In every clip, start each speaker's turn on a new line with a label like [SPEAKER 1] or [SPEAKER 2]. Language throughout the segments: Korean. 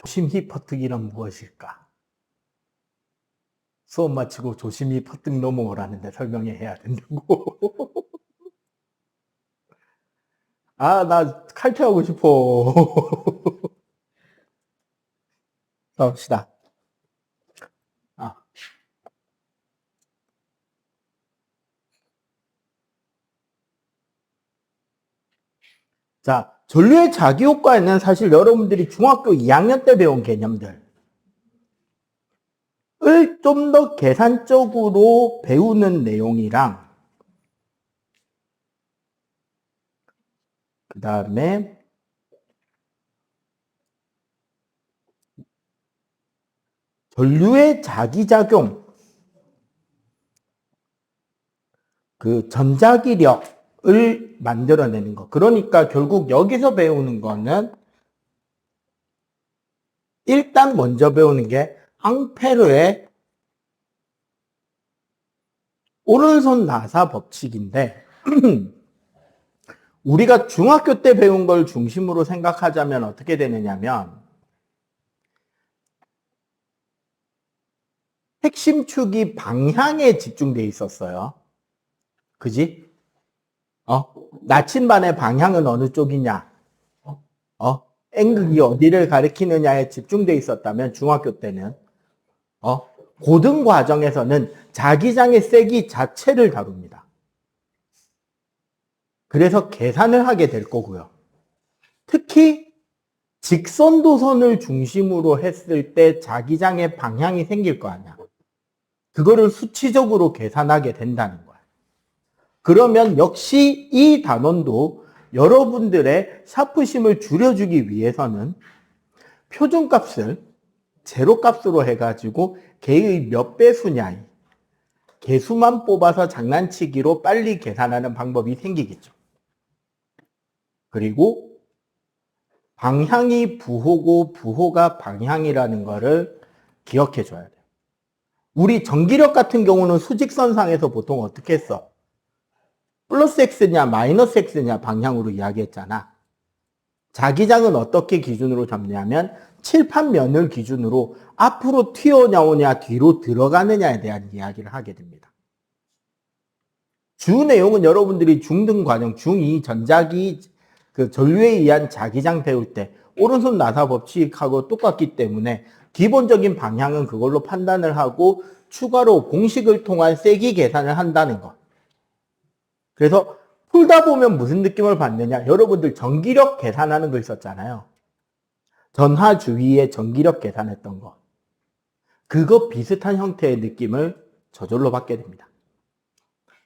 [SPEAKER 1] 조심히 퍼뜨기란 무엇일까? 수업 마치고 조심히 퍼뜨기 넘어오라는데 설명해야 된다고. 아, 나 칼퇴하고 싶어. 갑시다. 아. 자, 전류의 자기효과에는 사실 여러분들이 중학교 2학년 때 배운 개념들을 좀 더 계산적으로 배우는 내용이랑 그 다음에 전류의 자기작용, 그 전자기력을 만들어내는 거. 그러니까 결국 여기서 배우는 거는 일단 먼저 배우는 게 앙페르의 오른손 나사 법칙인데 우리가 중학교 때 배운 걸 중심으로 생각하자면 어떻게 되느냐면 핵심 축이 방향에 집중돼 있었어요. 그지? 나침반의 방향은 어느 쪽이냐? N극이 어디를 가리키느냐에 집중돼 있었다면 중학교 때는 고등 과정에서는 자기장의 세기 자체를 다룹니다. 그래서 계산을 하게 될 거고요. 특히 직선도선을 중심으로 했을 때 자기장의 방향이 생길 거 아니야. 그거를 수치적으로 계산하게 된다는 거야. 그러면 역시 이 단원도 여러분들의 샤프심을 줄여주기 위해서는 표준값을 제로값으로 해가지고 개의 몇 배수냐, 개수만 뽑아서 장난치기로 빨리 계산하는 방법이 생기겠죠. 그리고 방향이 부호고 부호가 방향이라는 거를 기억해 줘야 돼요. 우리 전기력 같은 경우는 수직선상에서 보통 어떻게 했어? 플러스 X냐 마이너스 X냐 방향으로 이야기했잖아. 자기장은 어떻게 기준으로 잡냐면 칠판면을 기준으로 앞으로 튀어나오냐 뒤로 들어가느냐에 대한 이야기를 하게 됩니다. 주 내용은 여러분들이 중등 과정, 중2 전자기 그 전류에 의한 자기장 배울 때 오른손 나사 법칙하고 똑같기 때문에 기본적인 방향은 그걸로 판단을 하고 추가로 공식을 통한 세기 계산을 한다는 것. 그래서 풀다 보면 무슨 느낌을 받느냐? 여러분들 전기력 계산하는 거 있었잖아요. 전하 주위에 전기력 계산했던 거. 그거 비슷한 형태의 느낌을 저절로 받게 됩니다.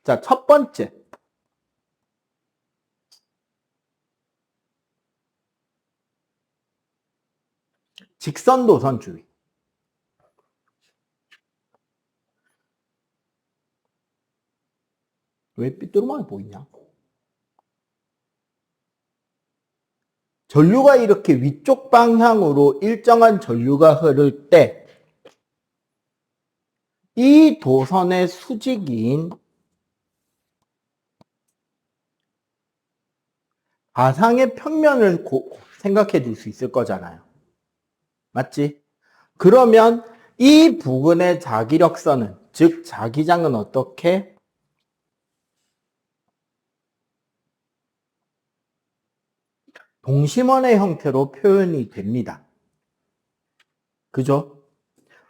[SPEAKER 1] 자, 첫 번째. 직선도선 주위. 왜 삐뚤어만 보이냐? 전류가 이렇게 위쪽 방향으로 일정한 전류가 흐를 때 이 도선의 수직인 가상의 평면을 생각해 줄 수 있을 거잖아요. 맞지? 그러면 이 부근의 자기력선은, 즉 자기장은 어떻게? 동심원의 형태로 표현이 됩니다. 그죠?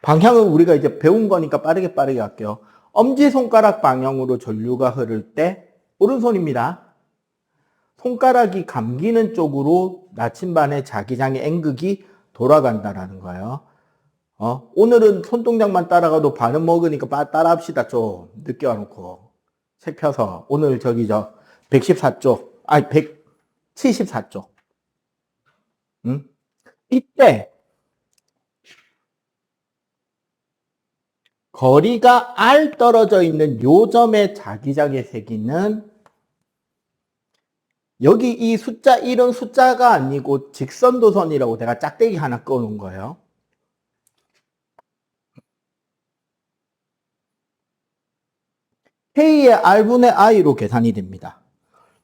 [SPEAKER 1] 방향은 우리가 이제 배운 거니까 빠르게 할게요. 엄지손가락 방향으로 전류가 흐를 때 오른손입니다. 손가락이 감기는 쪽으로 나침반의 자기장의 N극이 돌아간다라는 거예요. 오늘은 손동작만 따라가도 반은 먹으니까 따라합시다. 좀 늦게 와놓고 책 펴서 오늘 114쪽 아니 174쪽 이때 거리가 R 떨어져 있는 요 점의 자기장의 세기는 여기 이 숫자 1은 숫자가 아니고 직선도선이라고 내가 짝대기 하나 꺼놓은 거예요. K의 R분의 I로 계산이 됩니다.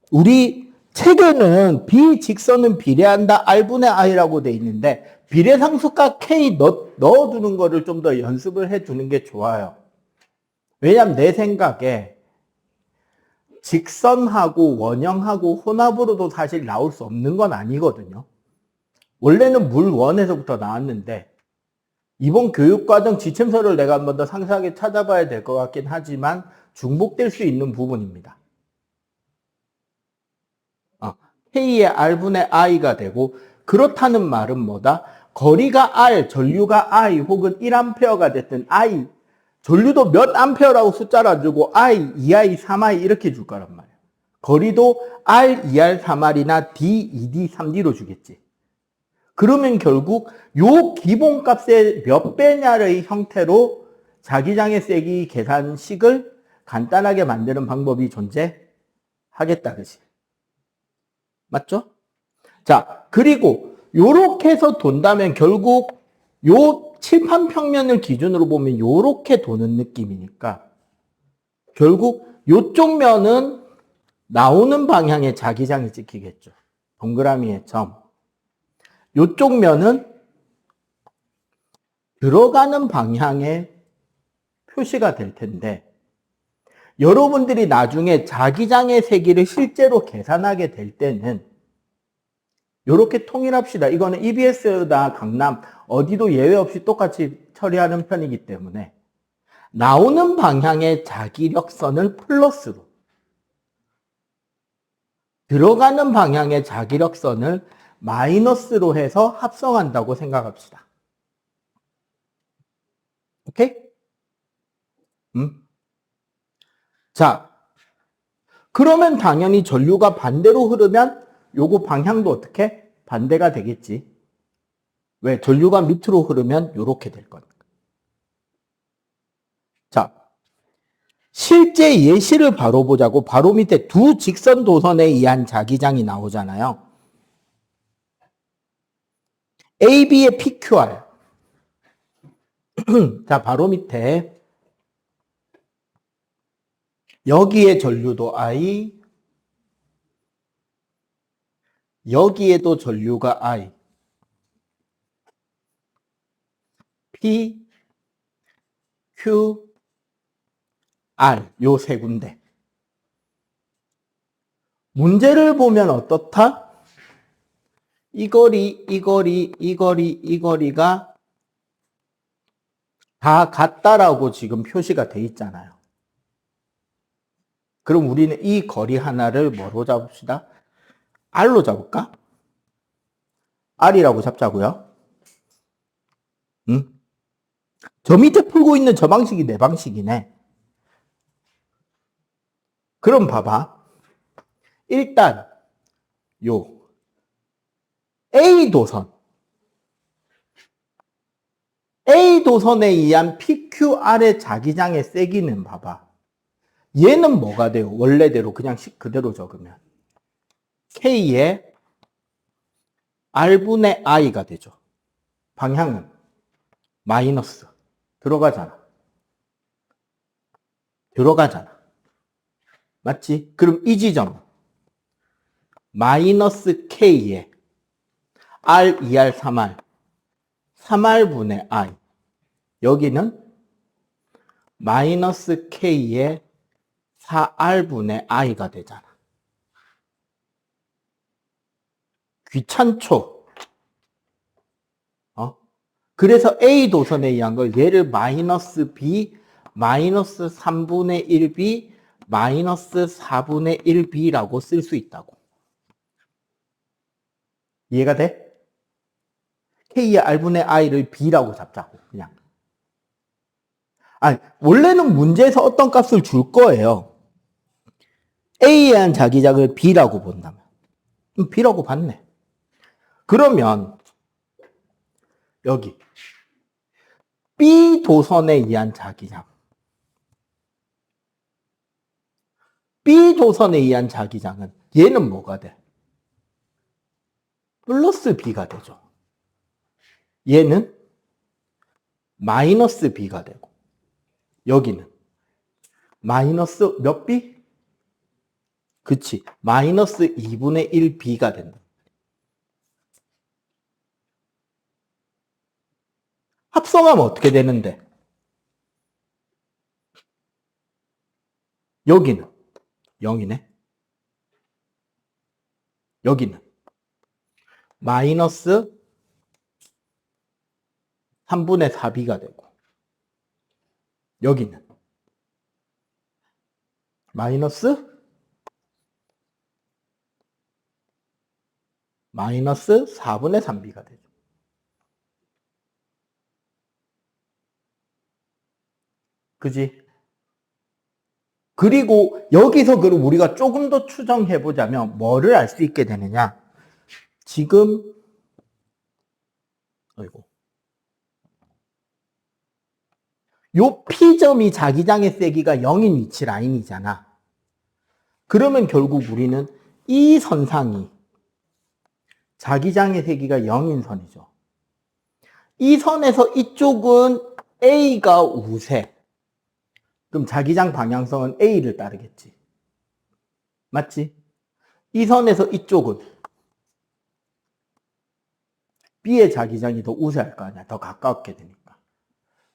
[SPEAKER 1] 우리 책에는 비직선은 비례한다 R분의 I라고 돼 있는데 비례상수값 K 넣어두는 거를 좀 더 연습을 해두는 게 좋아요. 왜냐면 내 생각에 직선하고 원형하고 혼합으로도 사실 나올 수 없는 건 아니거든요. 원래는 물 원에서부터 나왔는데 이번 교육과정 지침서를 내가 한 번 더 상세하게 찾아봐야 될 것 같긴 하지만 중복될 수 있는 부분입니다. K의 R분의 I가 되고 그렇다는 말은 뭐다? 거리가 R, 전류가 I 혹은 1A가 됐든 I, 전류도 몇 암페어라고 숫자를 안 주고 I, 2I, 3I 이렇게 줄 거란 말이에요. 거리도 R, 2R, 3R이나 D, 2D, 3D로 주겠지. 그러면 결국 요 기본값의 몇 배냐의 형태로 자기장의 세기 계산식을 간단하게 만드는 방법이 존재하겠다. 그치? 맞죠? 자, 그리고 요렇게 해서 돈다면 결국 요 칠판 평면을 기준으로 보면 요렇게 도는 느낌이니까 결국 요쪽 면은 나오는 방향의 자기장이 찍히겠죠. 동그라미의 점. 요쪽 면은 들어가는 방향의 표시가 될 텐데 여러분들이 나중에 자기장의 세기를 실제로 계산하게 될 때는 이렇게 통일합시다. 이거는 EBS나 강남 어디도 예외 없이 똑같이 처리하는 편이기 때문에 나오는 방향의 자기력선을 플러스로 들어가는 방향의 자기력선을 마이너스로 해서 합성한다고 생각합시다. 오케이? 자, 그러면 당연히 전류가 반대로 흐르면 요거 방향도 어떻게? 반대가 되겠지. 왜? 전류가 밑으로 흐르면 요렇게 될 거니까. 자, 실제 예시를 바로 보자고. 바로 밑에 두 직선 도선에 의한 자기장이 나오잖아요. AB의 PQR. 자, 바로 밑에 여기에 전류도 I, 여기에도 전류가 I, P, Q, R 요 세 군데. 문제를 보면 어떻다? 이 거리, 이 거리, 이 거리, 이 거리가 다 같다라고 지금 표시가 돼 있잖아요. 그럼 우리는 이 거리 하나를 뭐로 잡읍시다? R로 잡을까? R이라고 잡자고요. 응? 저 밑에 풀고 있는 저 방식이 내 방식이네. 그럼 봐봐. 일단 요 A 도선 A도선에 의한 PQR의 자기장의 세기는 봐봐. 얘는 뭐가 돼요? 원래대로 그냥 식 그대로 적으면. K의 R분의 I가 되죠. 방향은 마이너스. 들어가잖아. 들어가잖아. 맞지? 그럼 이 지점 마이너스 K의 R, 2R, 3R 3R분의 I 여기는 마이너스 K의 4R분의 I가 되잖아. 귀찮죠? 그래서 A 도선에 의한 걸 얘를 마이너스 B, 마이너스 3분의 1B, 마이너스 4분의 1B라고 쓸 수 있다고. 이해가 돼? K의 R분의 I를 B라고 잡자고, 그냥. 아니, 원래는 문제에서 어떤 값을 줄 거예요. A에 의한 자기장을 B라고 본다면. B라고 봤네. 그러면, 여기. B 도선에 의한 자기장. B 도선에 의한 자기장은 얘는 뭐가 돼? 플러스 B가 되죠. 얘는 마이너스 B가 되고 여기는 마이너스 몇 B? 그치. 마이너스 2분의 1B가 된다. 합성하면 어떻게 되는데? 여기는 0이네. 여기는 마이너스 3분의 4b가 되고, 여기는 마이너스 4분의 3b가 되죠. 그지? 그리고 여기서 그럼 우리가 조금 더 추정해 보자면 뭐를 알 수 있게 되느냐? 지금 요 P점이 자기장의 세기가 0인 위치 라인이잖아. 그러면 결국 우리는 이 선상이 자기장의 세기가 0인 선이죠. 이 선에서 이쪽은 A가 우세. 그럼 자기장 방향성은 A를 따르겠지. 맞지? 이 선에서 이쪽은 B의 자기장이 더 우세할 거 아니야. 더 가깝게 되니까.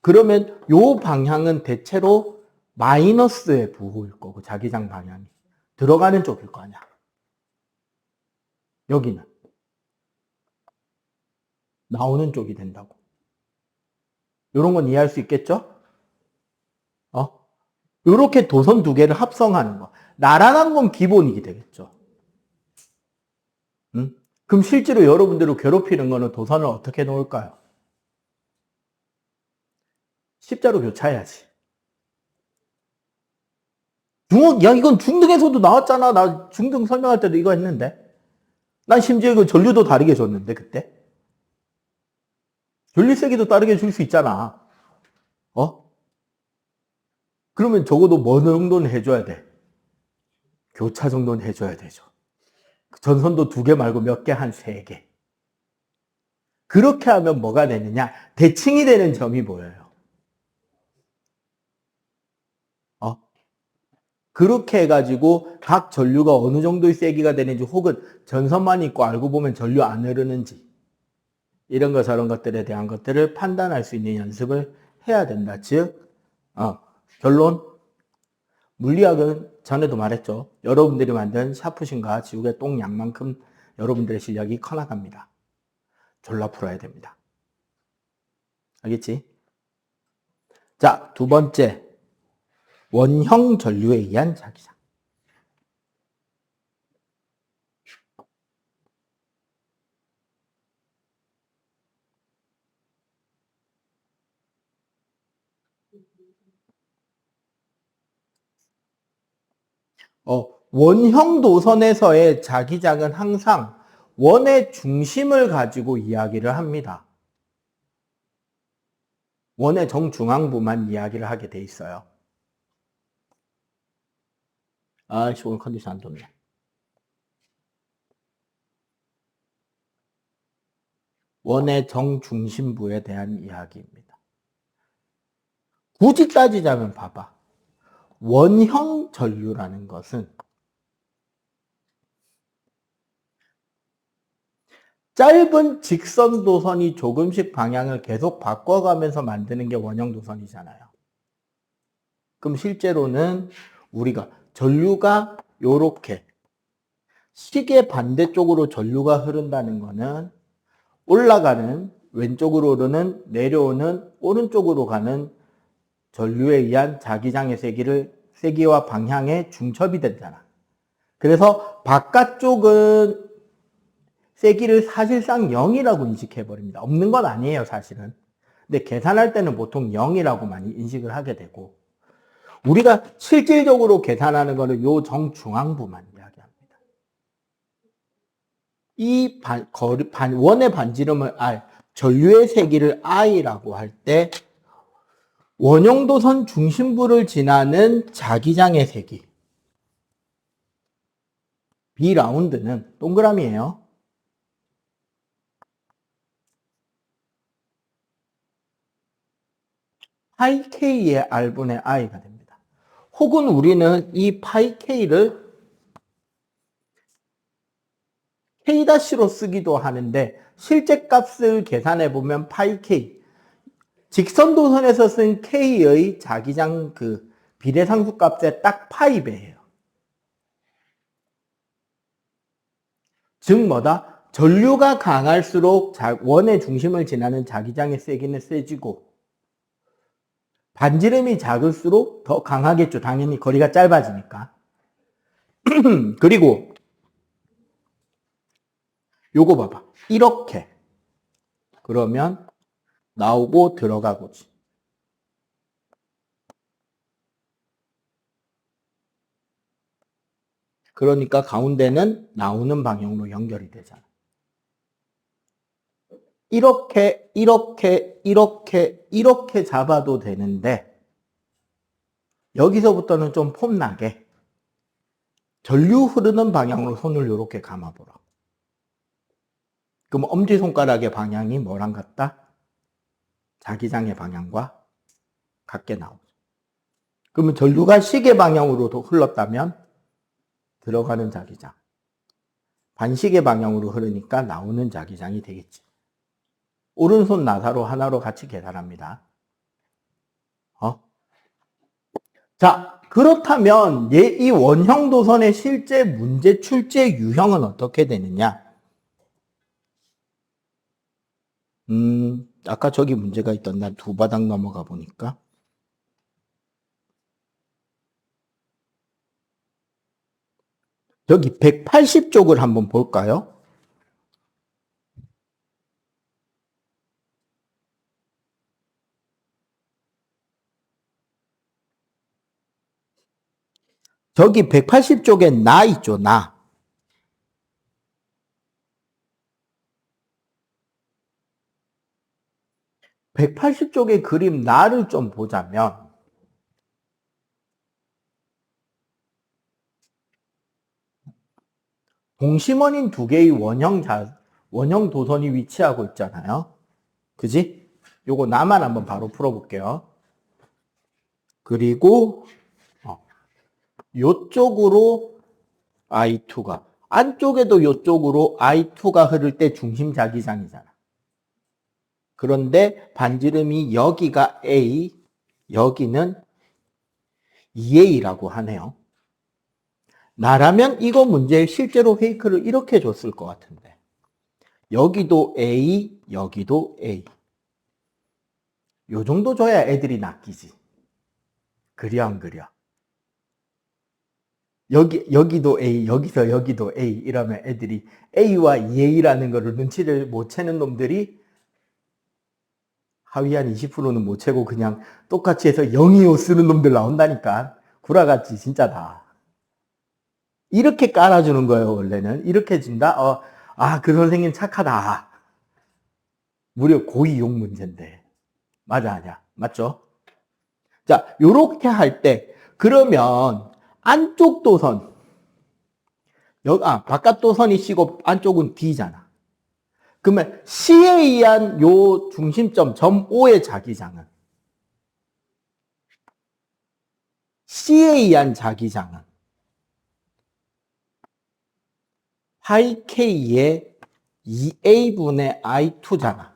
[SPEAKER 1] 그러면 요 방향은 대체로 마이너스의 부호일 거고, 자기장 방향이 들어가는 쪽일 거 아니야. 여기는 나오는 쪽이 된다고. 요런 건 이해할 수 있겠죠? 요렇게 도선 두 개를 합성하는 거. 나란한 건 기본이게 되겠죠. 응? 그럼 실제로 여러분들을 괴롭히는 거는 도선을 어떻게 놓을까요? 십자로 교차해야지. 야, 이건 중등에서도 나왔잖아. 나 중등 설명할 때도 이거 했는데. 난 심지어 이거 전류도 다르게 줬는데, 그때. 전류 세기도 다르게 줄 수 있잖아. 그러면 적어도 뭐 정도는 해줘야 돼? 교차 정도는 해줘야 되죠. 전선도 2개 말고 몇 개? 한 3개. 그렇게 하면 뭐가 되느냐? 대칭이 되는 점이 보여요. 그렇게 해가지고 각 전류가 어느 정도의 세기가 되는지, 혹은 전선만 있고 알고 보면 전류 안 흐르는지, 이런 거 저런 것들에 대한 것들을 판단할 수 있는 연습을 해야 된다. 즉 결론, 물리학은 전에도 말했죠. 여러분들이 만든 샤프신과 지우개 똥 양만큼 여러분들의 실력이 커나갑니다. 졸라 풀어야 됩니다. 알겠지? 자, 두 번째, 원형 전류에 의한 자기장. 원형 도선에서의 자기장은 항상 원의 중심을 가지고 이야기를 합니다. 원의 정중앙부만 이야기를 하게 돼 있어요. 아이씨, 오늘 컨디션 안 좋네. 원의 정중심부에 대한 이야기입니다. 굳이 따지자면 봐봐. 원형 전류라는 것은 짧은 직선 도선이 조금씩 방향을 계속 바꿔가면서 만드는 게 원형 도선이잖아요. 그럼 실제로는 우리가 전류가 요렇게 시계 반대쪽으로 전류가 흐른다는 거는 올라가는, 왼쪽으로 오르는, 내려오는 오른쪽으로 가는 전류에 의한 자기장의 세기와 방향의 중첩이 되잖아. 그래서 바깥쪽은 세기를 사실상 0이라고 인식해버립니다. 없는 건 아니에요, 사실은. 근데 계산할 때는 보통 0이라고 많이 인식을 하게 되고, 우리가 실질적으로 계산하는 거는 요 정중앙부만 이야기합니다. 이 원의 반지름을 R, 전류의 세기를 I라고 할 때 원형도선 중심부를 지나는 자기장의 세기, B라운드는 동그라미예요. 파이 K의 R분의 I가 됩니다. 혹은 우리는 이 파이 K를 K-로 쓰기도 하는데, 실제 값을 계산해 보면 파이 K, 직선도선에서 쓴 K의 자기장 그 비례상수값의 딱 파이 배예요. 즉 뭐다? 전류가 강할수록 원의 중심을 지나는 자기장의 세기는 세지고 반지름이 작을수록 더 강하겠죠. 당연히 거리가 짧아지니까. 그리고 요거 봐봐. 이렇게 그러면 나오고 들어가고지. 그러니까 가운데는 나오는 방향으로 연결이 되잖아. 이렇게 잡아도 되는데 여기서부터는 좀 폼나게 전류 흐르는 방향으로 손을 이렇게 감아보라. 그럼 엄지손가락의 방향이 뭐랑 같다? 자기장의 방향과 같게 나오죠. 그러면 전류가 시계 방향으로도 흘렀다면 들어가는 자기장, 반시계 방향으로 흐르니까 나오는 자기장이 되겠지. 오른손 나사로 하나로 같이 계산합니다. 자, 그렇다면 이 원형 도선의 실제 문제 출제 유형은 어떻게 되느냐? 아까 저기 문제가 있던 난 두 바닥 넘어가 보니까. 여기 180쪽을 한번 볼까요? 저기 180쪽에 나 있죠, 나. (180쪽의) 그림 나를 좀 보자면 동심원인 두 개의 원형 도선이 위치하고 있잖아요. 그지? 요거 나만 한번 바로 풀어볼게요. 그리고 요쪽으로 I2가, 안쪽에도 요쪽으로 I2가 흐를 때 중심 자기장이잖아. 그런데 반지름이 여기가 A, 여기는 2A라고 하네요. 나라면 이거 문제 실제로 페이크를 이렇게 줬을 것 같은데. 여기도 A, 여기도 A. 요 정도 줘야 애들이 낚이지. 그려 안 그려? 여기도 A, 여기서 여기도 A 이러면 애들이 A와 2A라는 거를 눈치를 못 채는 놈들이 하위 한 20%는 못 채고 그냥 똑같이 해서 025 쓰는 놈들 나온다니까. 구라같이 진짜 다. 이렇게 깔아주는 거예요, 원래는. 이렇게 준다? 그 선생님 착하다. 무려 고2용 문제인데. 맞아, 아니야? 맞죠? 자, 요렇게 할 때, 그러면 안쪽 도선, 바깥 도선이 C고 안쪽은 D잖아. 그러면 C에 의한 요 중심점, 점 O의 자기장은, C에 의한 자기장은 파이 K의 2A분의 I2잖아.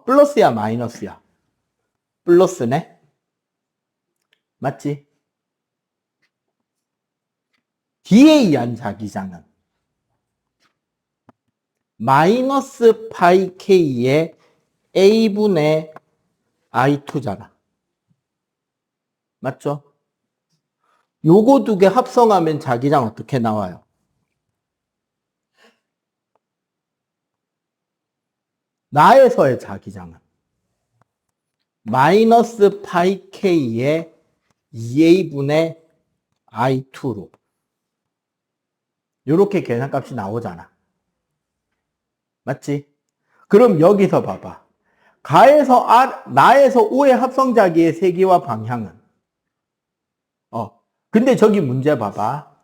[SPEAKER 1] 플러스야, 마이너스야? 플러스네? 맞지? D에 의한 자기장은 마이너스 파이 K의 A분의 I2잖아. 맞죠? 요거 두 개 합성하면 자기장 어떻게 나와요? 나에서의 자기장은 마이너스 파이 K의 2A분의 I2로 요렇게 계산값이 나오잖아. 맞지? 그럼 여기서 봐봐. 나에서 O의 합성자기의 세기와 방향은 근데 저기 문제 봐봐.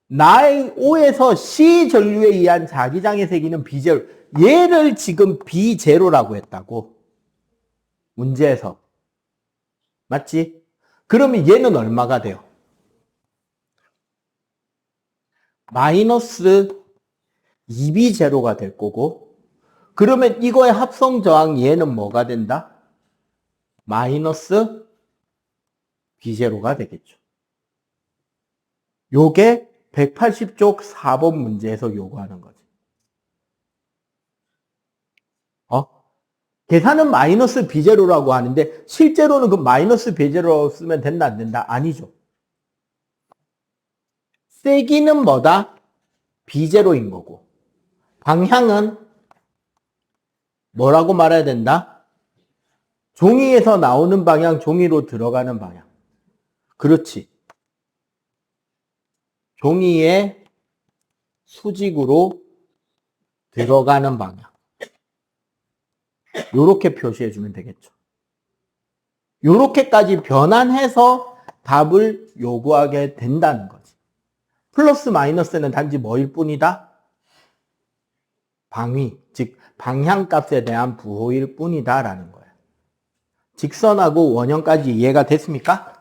[SPEAKER 1] 나의 O에서 C 전류에 의한 자기장의 세기는 B제로. 얘를 지금 B제로라고 했다고. 문제에서. 맞지? 그러면 얘는 얼마가 돼요? 마이너스 2B 제로가 될 거고, 그러면 이거의 합성 저항 얘는 뭐가 된다? 마이너스 B제로가 되겠죠. 요게 180쪽 4번 문제에서 요구하는 거지. 계산은 마이너스 B제로라고 하는데 실제로는 그 마이너스 B제로라고 쓰면 된다 안 된다? 아니죠. 세기는 뭐다? B제로인 거고 방향은 뭐라고 말해야 된다? 종이에서 나오는 방향, 종이로 들어가는 방향. 그렇지. 종이에 수직으로 들어가는 방향. 요렇게 표시해 주면 되겠죠. 요렇게까지 변환해서 답을 요구하게 된다는 거지. 플러스 마이너스는 단지 뭐일 뿐이다? 방위, 즉 방향값에 대한 부호일 뿐이다 라는 거야. 직선하고 원형까지 이해가 됐습니까?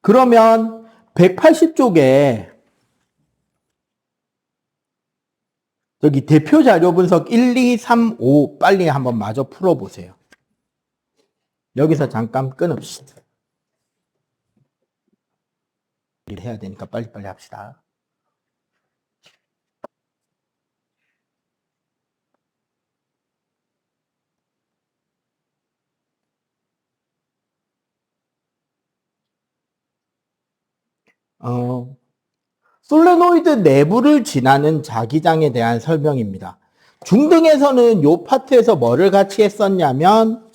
[SPEAKER 1] 그러면 180쪽에 여기 대표 자료 분석 1, 2, 3, 5 빨리 한번 마저 풀어보세요. 여기서 잠깐 끊읍시다. 일을 해야 되니까 빨리빨리 합시다. 솔레노이드 내부를 지나는 자기장에 대한 설명입니다. 중등에서는 요 파트에서 뭐를 같이 했었냐면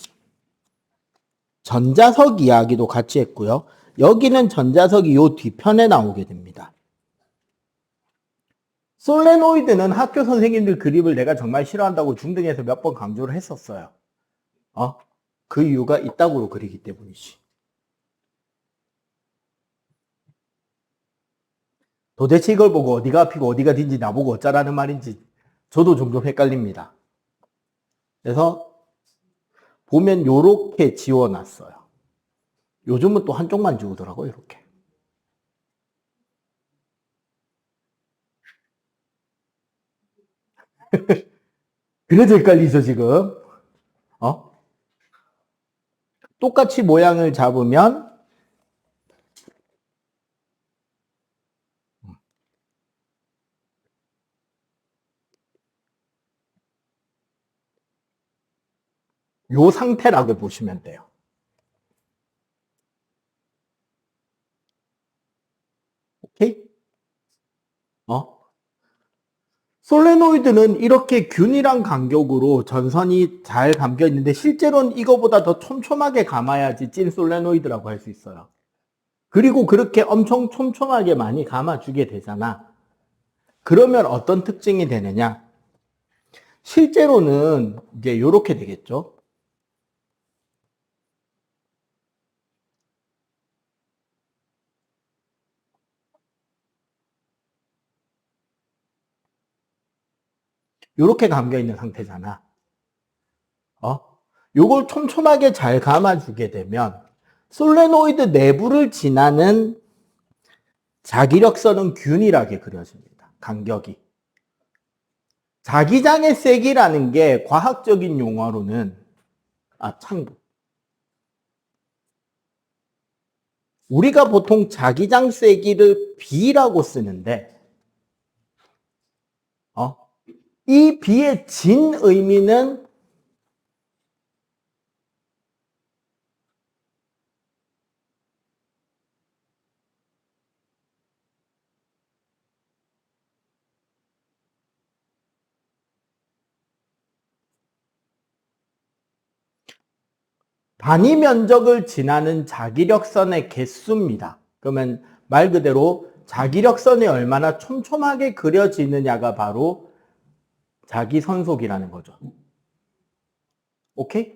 [SPEAKER 1] 전자석 이야기도 같이 했고요. 여기는 전자석이 요 뒤편에 나오게 됩니다. 솔레노이드는 학교 선생님들 그립을 내가 정말 싫어한다고 중등에서 몇 번 강조를 했었어요. 그 이유가 이따구로 그리기 때문이지. 도대체 이걸 보고 어디가 앞이고 어디가 뒤인지 나보고 어쩌라는 말인지 저도 종종 헷갈립니다. 그래서 보면 요렇게 지워놨어요. 요즘은 또 한쪽만 지우더라고요. 이렇게. 그래도 헷갈리죠 지금. 똑같이 모양을 잡으면 요 상태라고 보시면 돼요. 오케이? 솔레노이드는 이렇게 균일한 간격으로 전선이 잘 감겨 있는데 실제로는 이거보다 더 촘촘하게 감아야지 찐 솔레노이드라고 할 수 있어요. 그리고 그렇게 엄청 촘촘하게 많이 감아주게 되잖아. 그러면 어떤 특징이 되느냐? 실제로는 이제 이렇게 되겠죠. 이렇게 감겨 있는 상태잖아. 요걸 촘촘하게 잘 감아주게 되면 솔레노이드 내부를 지나는 자기력선은 균일하게 그려집니다. 간격이. 자기장의 세기라는 게 과학적인 용어로는 참고. 우리가 보통 자기장 세기를 B라고 쓰는데 이 B의 진 의미는 단위 면적을 지나는 자기력선의 개수입니다. 그러면 말 그대로 자기력선이 얼마나 촘촘하게 그려지느냐가 바로 자기선속이라는 거죠. 오케이?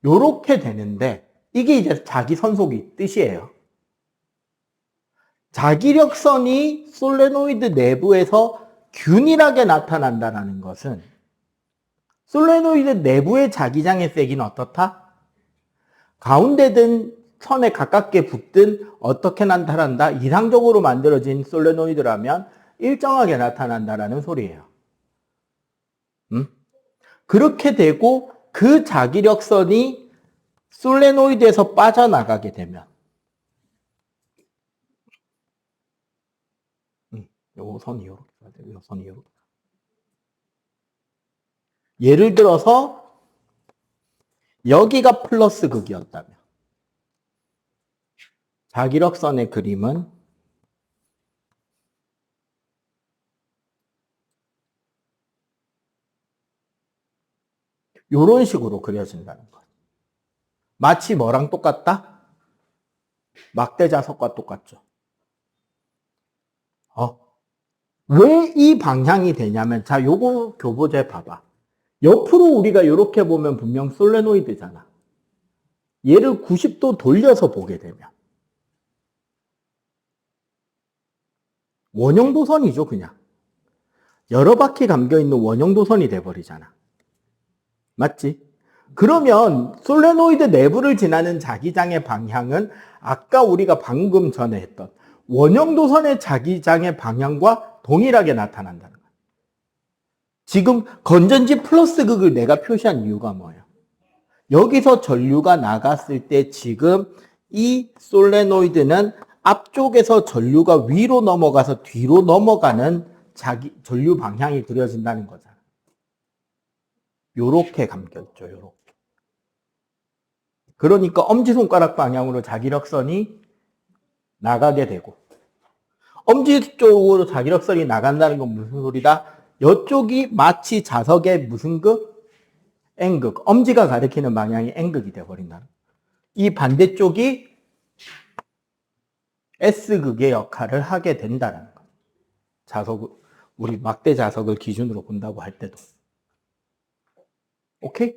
[SPEAKER 1] 요렇게 되는데 이게 이제 자기선속이 뜻이에요. 자기력선이 솔레노이드 내부에서 균일하게 나타난다는 것은 솔레노이드 내부의 자기장의 세기는 어떻다? 가운데 든 선에 가깝게 붙든 어떻게 나타난다? 이상적으로 만들어진 솔레노이드라면 일정하게 나타난다라는 소리예요. 그렇게 되고 그 자기력선이 솔레노이드에서 빠져나가게 되면 요 선이 요렇게 가야 돼요. 요 선이 요렇게. 예를 들어서 여기가 플러스 극이었다면 자기력선의 그림은 이런 식으로 그려진다는 거예요. 마치 뭐랑 똑같다? 막대자석과 똑같죠. 왜 이 방향이 되냐면, 자, 요거 교보제 봐봐. 옆으로 우리가 이렇게 보면 분명 솔레노이드잖아. 얘를 90도 돌려서 보게 되면 원형도선이죠, 그냥. 여러 바퀴 감겨있는 원형도선이 돼버리잖아. 맞지? 그러면 솔레노이드 내부를 지나는 자기장의 방향은 아까 우리가 방금 전에 했던 원형도선의 자기장의 방향과 동일하게 나타난다는 거야. 지금 건전지 플러스 극을 내가 표시한 이유가 뭐예요? 여기서 전류가 나갔을 때 지금 이 솔레노이드는 앞쪽에서 전류가 위로 넘어가서 뒤로 넘어가는 전류 방향이 그려진다는 거잖아. 요렇게 감겼죠, 요렇게. 그러니까 엄지손가락 방향으로 자기력선이 나가게 되고, 엄지 쪽으로 자기력선이 나간다는 건 무슨 소리다? 이쪽이 마치 자석의 무슨 극? N극. 엄지가 가리키는 방향이 N극이 되어버린다. 이 반대쪽이 S극의 역할을 하게 된다는 거. 자석, 우리 막대 자석을 기준으로 본다고 할 때도. 오케이?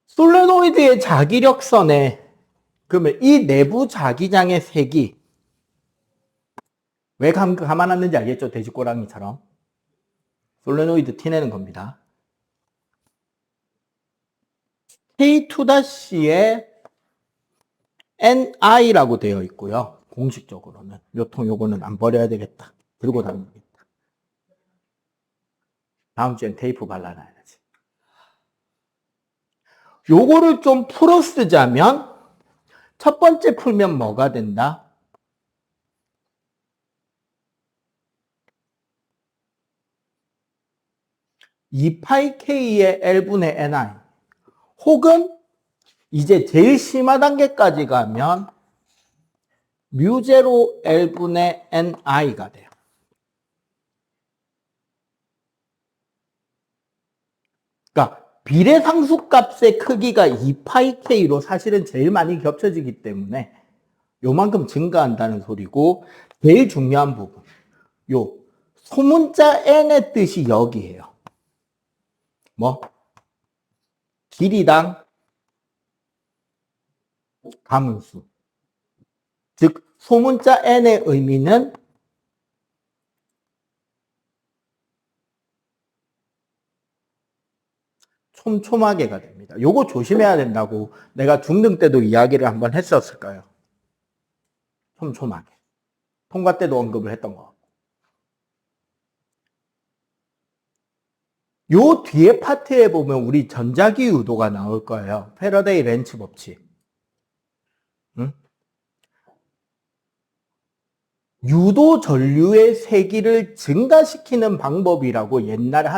[SPEAKER 1] 솔레노이드의 자기력선에 그러면 이 내부 자기장의 색이 왜 감아놨는지 알겠죠? 돼지꼬랑이처럼. 솔레노이드 티내는 겁니다. K2-에 NI라고 되어 있고요. 공식적으로는. 요통 요거는 안 버려야 되겠다. 들고 다니겠다. 다음 주엔 테이프 발라놔야지. 요거를 좀 풀어 쓰자면 첫 번째 풀면 뭐가 된다? 2파이K의 L분의 NI 혹은 이제 제일 심화 단계까지 가면 뮤제로 L분의 NI가 돼요. 그러니까 비례상수값의 크기가 2파이K로 사실은 제일 많이 겹쳐지기 때문에 요만큼 증가한다는 소리고, 제일 중요한 부분, 요 소문자 n의 뜻이 여기에요. 뭐? 길이당 가문수. 즉 소문자 n의 의미는 촘촘하게가 됩니다. 요거 조심해야 된다고 내가 중등 때도 이야기를 한번 했었을까요? 촘촘하게. 통과 때도 언급을 했던 것 같고. 요 뒤에 파트에 보면 우리 전자기 유도가 나올 거예요. 패러데이 렌츠 법칙. 응? 유도 전류의 세기를 증가시키는 방법이라고 옛날에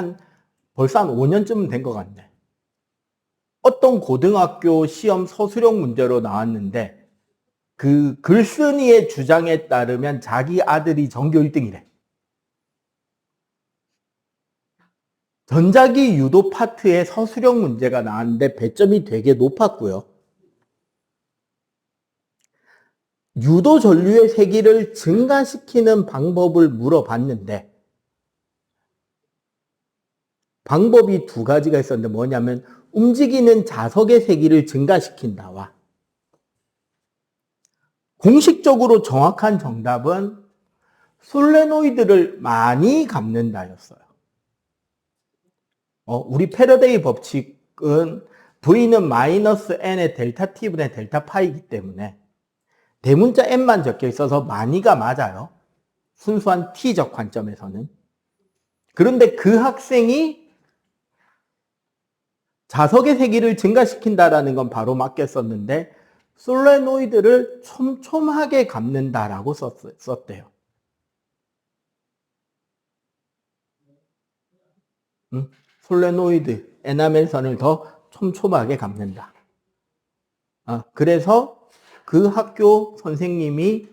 [SPEAKER 1] 벌써 한 5년쯤 된 것 같네. 어떤 고등학교 시험 서술형 문제로 나왔는데 그 글쓴이의 주장에 따르면 자기 아들이 전교 1등이래. 전자기 유도 파트에 서술형 문제가 나왔는데 배점이 되게 높았고요. 유도 전류의 세기를 증가시키는 방법을 물어봤는데 방법이 두 가지가 있었는데 뭐냐면 움직이는 자석의 세기를 증가시킨다와 공식적으로 정확한 정답은 솔레노이드를 많이 감는다였어요. 우리 패러데이 법칙은 V는 마이너스 N의 델타 T분의 델타 파이기 때문에 대문자 N만 적혀 있어서 많이가 맞아요. 순수한 T적 관점에서는. 그런데 그 학생이 자석의 세기를 증가시킨다라는 건 바로 맞겠었는데 솔레노이드를 촘촘하게 감는다라고 썼대요. 솔레노이드, 에나멜선을 더 촘촘하게 감는다. 그래서 그 학교 선생님이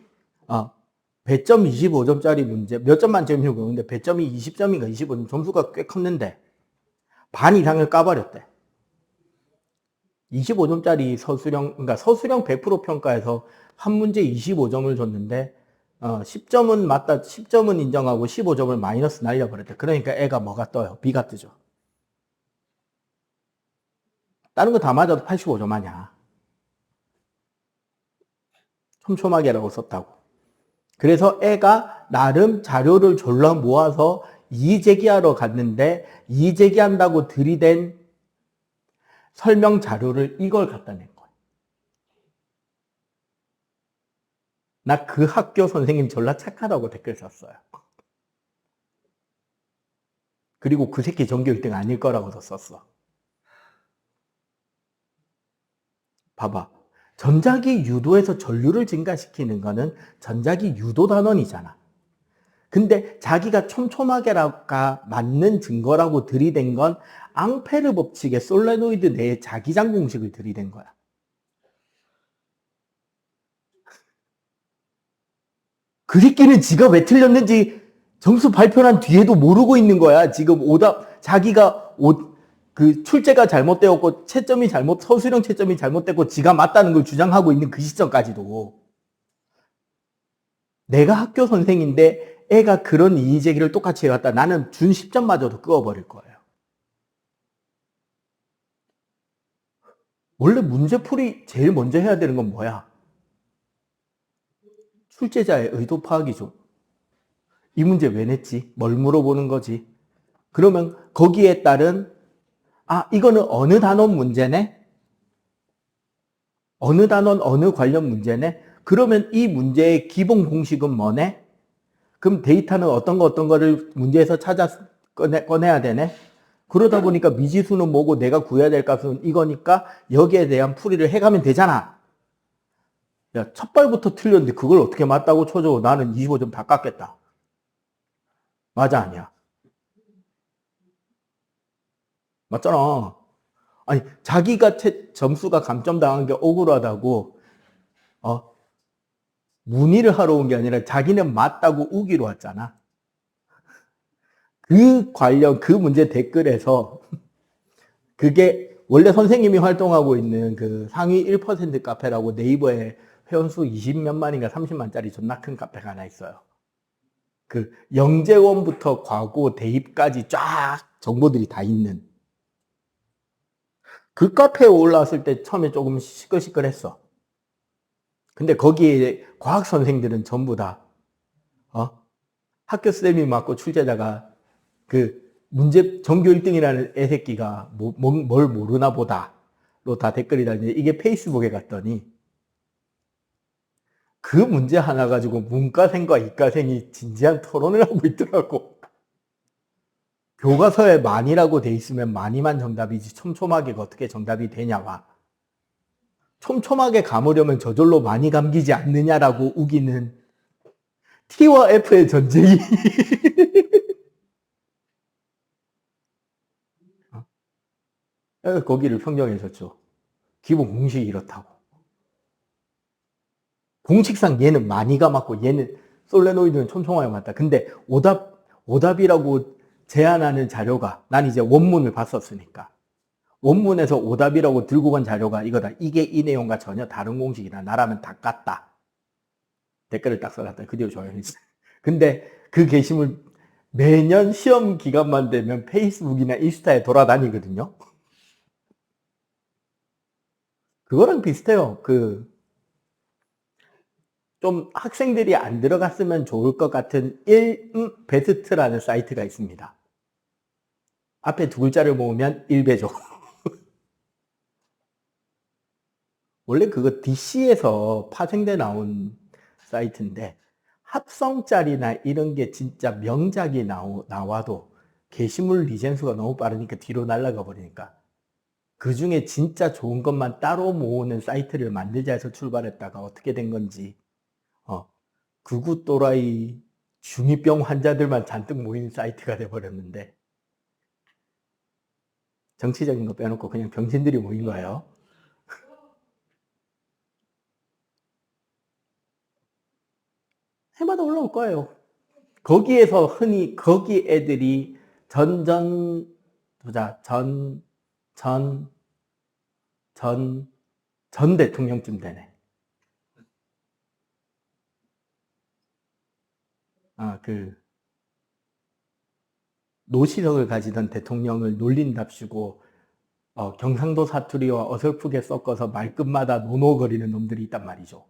[SPEAKER 1] 배점 25점짜리 문제, 몇 점 만점이냐고 그러는데 배점이 20점인가 25점, 점수가 꽤 컸는데 반 이상을 까버렸대. 25점짜리 서술형, 그러니까 서술형 100% 평가에서 한 문제 25점을 줬는데 10점은 맞다, 10점은 인정하고 15점을 마이너스 날려버렸대. 그러니까 애가 뭐가 떠요? B가 뜨죠. 다른 거 다 맞아도 85점 아니야. 촘촘하게라고 썼다고. 그래서 애가 나름 자료를 졸라 모아서 이의제기하러 갔는데 이의제기한다고 들이댄 설명 자료를 이걸 갖다 낸 거야. 나 그 학교 선생님 졸라 착하다고 댓글 썼어요. 그리고 그 새끼 전교 1등 아닐 거라고도 썼어. 봐봐. 전자기 유도에서 전류를 증가시키는 거는 전자기 유도 단원이잖아. 근데 자기가 촘촘하게가 맞는 증거라고 들이댄 건 앙페르 법칙의 솔레노이드 내의 자기장 공식을 들이댄 거야. 그 새끼는 지가 왜 틀렸는지 점수 발표한 뒤에도 모르고 있는 거야. 지금 자기가 그 출제가 잘못되었고 서술형 채점이 잘못됐고 지가 맞다는 걸 주장하고 있는 그 시점까지도. 내가 학교 선생인데 애가 그런 이의제기를 똑같이 해왔다. 나는 준 10점마저도 끄어버릴 거예요. 원래 문제풀이 제일 먼저 해야 되는 건 뭐야? 출제자의 의도 파악이죠. 이 문제 왜 냈지? 뭘 물어보는 거지? 그러면 거기에 따른 이거는 어느 단원 문제네? 어느 단원 어느 관련 문제네? 그러면 이 문제의 기본 공식은 뭐네? 그럼 데이터는 어떤 거를 문제에서 찾아 꺼내야 되네? 그러다 보니까 미지수는 뭐고 내가 구해야 될 값은 이거니까 여기에 대한 풀이를 해가면 되잖아. 야, 첫 발부터 틀렸는데 그걸 어떻게 맞다고 쳐줘? 나는 25점 다 깎겠다. 맞아, 아니야? 맞잖아. 아니, 자기가 점수가 감점당한 게 억울하다고, 문의를 하러 온 게 아니라 자기는 맞다고 우기로 왔잖아. 그 문제 댓글에서 그게 원래 선생님이 활동하고 있는 그 상위 1% 카페라고 네이버에 회원수 20몇만인가 30만짜리 존나 큰 카페가 하나 있어요. 그 영재원부터 과고 대입까지 쫙 정보들이 다 있는 그 카페에 올라왔을 때 처음에 조금 시끌시끌했어. 근데 거기에 과학 선생들은 전부 다 학교 쌤이 맞고 출제자가 그 문제 전교 1등이라는 애새끼가 뭘 모르나 보다로 다 댓글이 달리는데 이게 페이스북에 갔더니 그 문제 하나 가지고 문과생과 이과생이 진지한 토론을 하고 있더라고. 교과서에 많이라고 돼 있으면 많이만 정답이지 촘촘하게 어떻게 정답이 되냐와 촘촘하게 감으려면 저절로 많이 감기지 않느냐라고 우기는 T와 F의 전쟁이 거기를 평정해 줬죠. 기본 공식이 이렇다고. 공식상 얘는 많이 감았고 얘는 솔레노이드는 촘촘하게 맞다. 근데 오답이라고 제안하는 자료가 난 이제 원문을 봤었으니까 원문에서 오답이라고 들고 간 자료가 이거다. 이게 이 내용과 전혀 다른 공식이다. 나라면 다 깠다. 댓글을 딱 써놨다. 그 뒤로 조용했어요. 근데 그 게시물 매년 시험 기간만 되면 페이스북이나 인스타에 돌아다니거든요. 그거랑 비슷해요. 좀 학생들이 안 들어갔으면 좋을 것 같은 베스트라는 사이트가 있습니다. 앞에 두 글자를 모으면 1배죠. 원래 그거 DC에서 파생돼 나온 사이트인데 합성짤이나 이런 게 진짜 명작이 나와도 게시물 리젠수가 너무 빠르니까 뒤로 날아가 버리니까 그 중에 진짜 좋은 것만 따로 모으는 사이트를 만들자 해서 출발했다가 어떻게 된 건지, 극우 또라이 중2병 환자들만 잔뜩 모인 사이트가 돼버렸는데, 정치적인 거 빼놓고 그냥 병신들이 모인 거예요. 해마다 올라올 거예요. 거기에서 흔히, 거기 애들이 전 대통령쯤 되네. 노시력을 가지던 대통령을 놀린답시고, 경상도 사투리와 어설프게 섞어서 말끝마다 노노거리는 놈들이 있단 말이죠.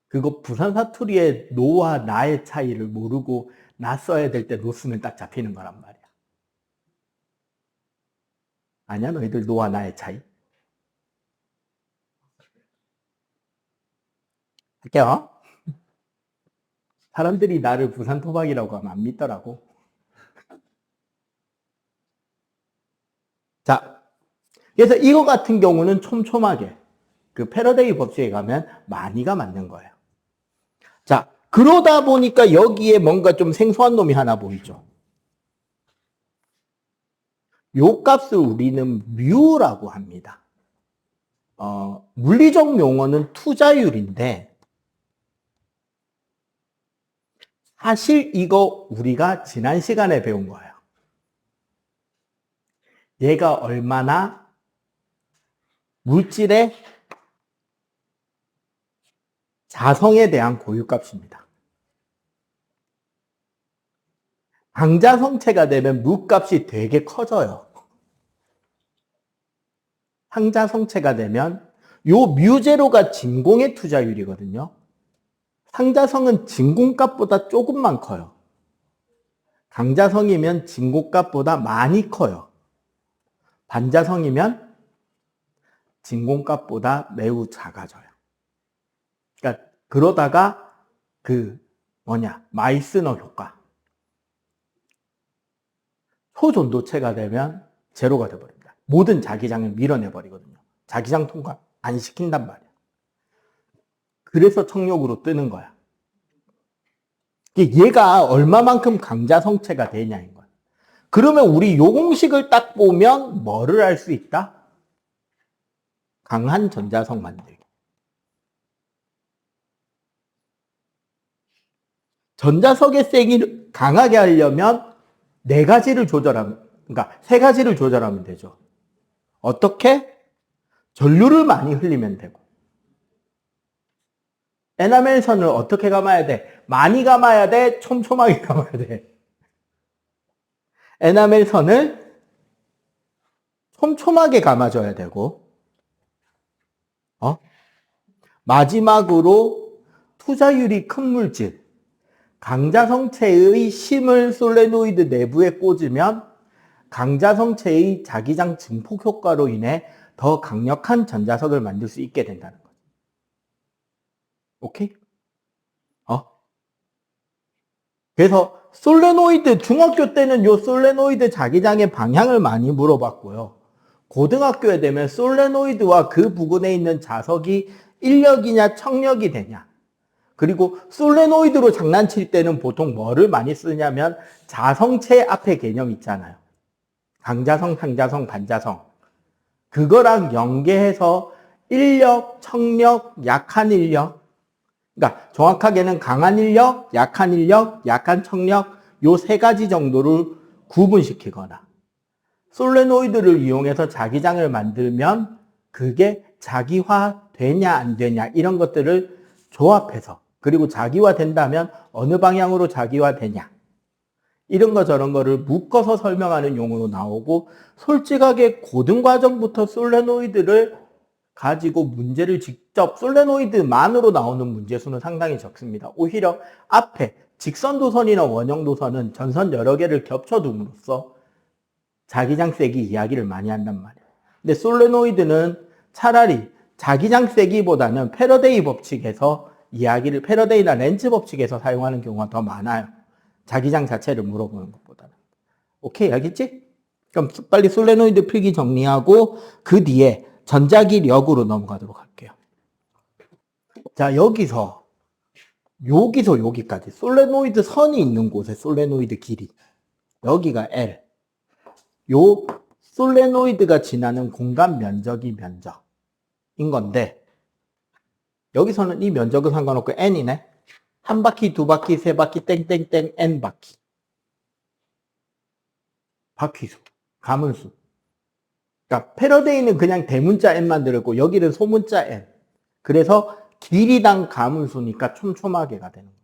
[SPEAKER 1] 그거 부산 사투리의 노와 나의 차이를 모르고 나 써야 될 때 노 쓰면 딱 잡히는 거란 말이야. 아냐, 너희들 노와 나의 차이? 할게요. 사람들이 나를 부산 토박이라고 하면 안 믿더라고. 자, 그래서 이거 같은 경우는 촘촘하게 그 패러데이 법칙에 가면 많이가 맞는 거예요. 자, 그러다 보니까 여기에 뭔가 좀 생소한 놈이 하나 보이죠. 요 값을 우리는 뮤라고 합니다. 물리적 용어는 투자율인데 사실 이거 우리가 지난 시간에 배운 거예요. 얘가 얼마나 물질의 자성에 대한 고유값입니다. 항자성체가 되면 무값이 되게 커져요. 항자성체가 되면 요 뮤제로가 진공의 투자율이거든요. 항자성은 진공값보다 조금만 커요. 강자성이면 진공값보다 많이 커요. 반자성이면 진공값보다 매우 작아져요. 그러니까 그러다가 마이스너 효과. 초전도체가 되면 제로가 돼버립니다. 모든 자기장을 밀어내버리거든요. 자기장 통과 안 시킨단 말이야. 그래서 청력으로 뜨는 거야. 얘가 얼마만큼 강자성체가 되냐인 거야. 그러면 우리 요 공식을 딱 보면 뭐를 알 수 있다? 강한 전자성 만들기. 전자석의 세기를 강하게 하려면 네 가지를 조절하면, 그러니까 세 가지를 조절하면 되죠. 어떻게? 전류를 많이 흘리면 되고. 에나멜선을 어떻게 감아야 돼? 많이 감아야 돼? 촘촘하게 감아야 돼? 에나멜선을 촘촘하게 감아줘야 되고, 마지막으로 투자율이 큰 물질, 강자성체의 심을 솔레노이드 내부에 꽂으면 강자성체의 자기장 증폭 효과로 인해 더 강력한 전자석을 만들 수 있게 된다는 거죠. 오케이? 그래서 솔레노이드, 중학교 때는 요 솔레노이드 자기장의 방향을 많이 물어봤고요. 고등학교에 되면 솔레노이드와 그 부근에 있는 자석이 인력이냐 청력이 되냐. 그리고 솔레노이드로 장난칠 때는 보통 뭐를 많이 쓰냐면 자성체 앞에 개념 있잖아요. 강자성, 상자성, 반자성. 그거랑 연계해서 인력, 청력, 약한 인력. 그러니까 정확하게는 강한 인력, 약한 청력 요 세 가지 정도를 구분시키거나 솔레노이드를 이용해서 자기장을 만들면 그게 자기화 되냐 안 되냐 이런 것들을 조합해서 그리고 자기화 된다면 어느 방향으로 자기화 되냐 이런 거 저런 거를 묶어서 설명하는 용어로 나오고 솔직하게 고등과정부터 솔레노이드를 가지고 문제를 직접 솔레노이드만으로 나오는 문제수는 상당히 적습니다. 오히려 앞에 직선도선이나 원형도선은 전선 여러 개를 겹쳐둠으로써 자기장 세기 이야기를 많이 한단 말이에요. 근데 솔레노이드는 차라리 자기장 세기보다는 패러데이 법칙에서 이야기를 패러데이나 렌즈 법칙에서 사용하는 경우가 더 많아요. 자기장 자체를 물어보는 것보다는. 오케이, 알겠지? 그럼 빨리 솔레노이드 필기 정리하고 그 뒤에 전자기력으로 넘어가도록 할게요. 자, 여기서 여기까지 솔레노이드 선이 있는 곳에 솔레노이드 길이 여기가 L. 요 솔레노이드가 지나는 공간 면적이 면적인 건데 여기서는 이 면적은 상관없고 N이네. 한 바퀴, 두 바퀴, 세 바퀴, 땡땡땡 N 바퀴. 바퀴수, 가문수. 그러니까 패러데이는 그냥 대문자 N만 들었고 여기는 소문자 N. 그래서 길이당 가문수니까 촘촘하게가 되는 거예요.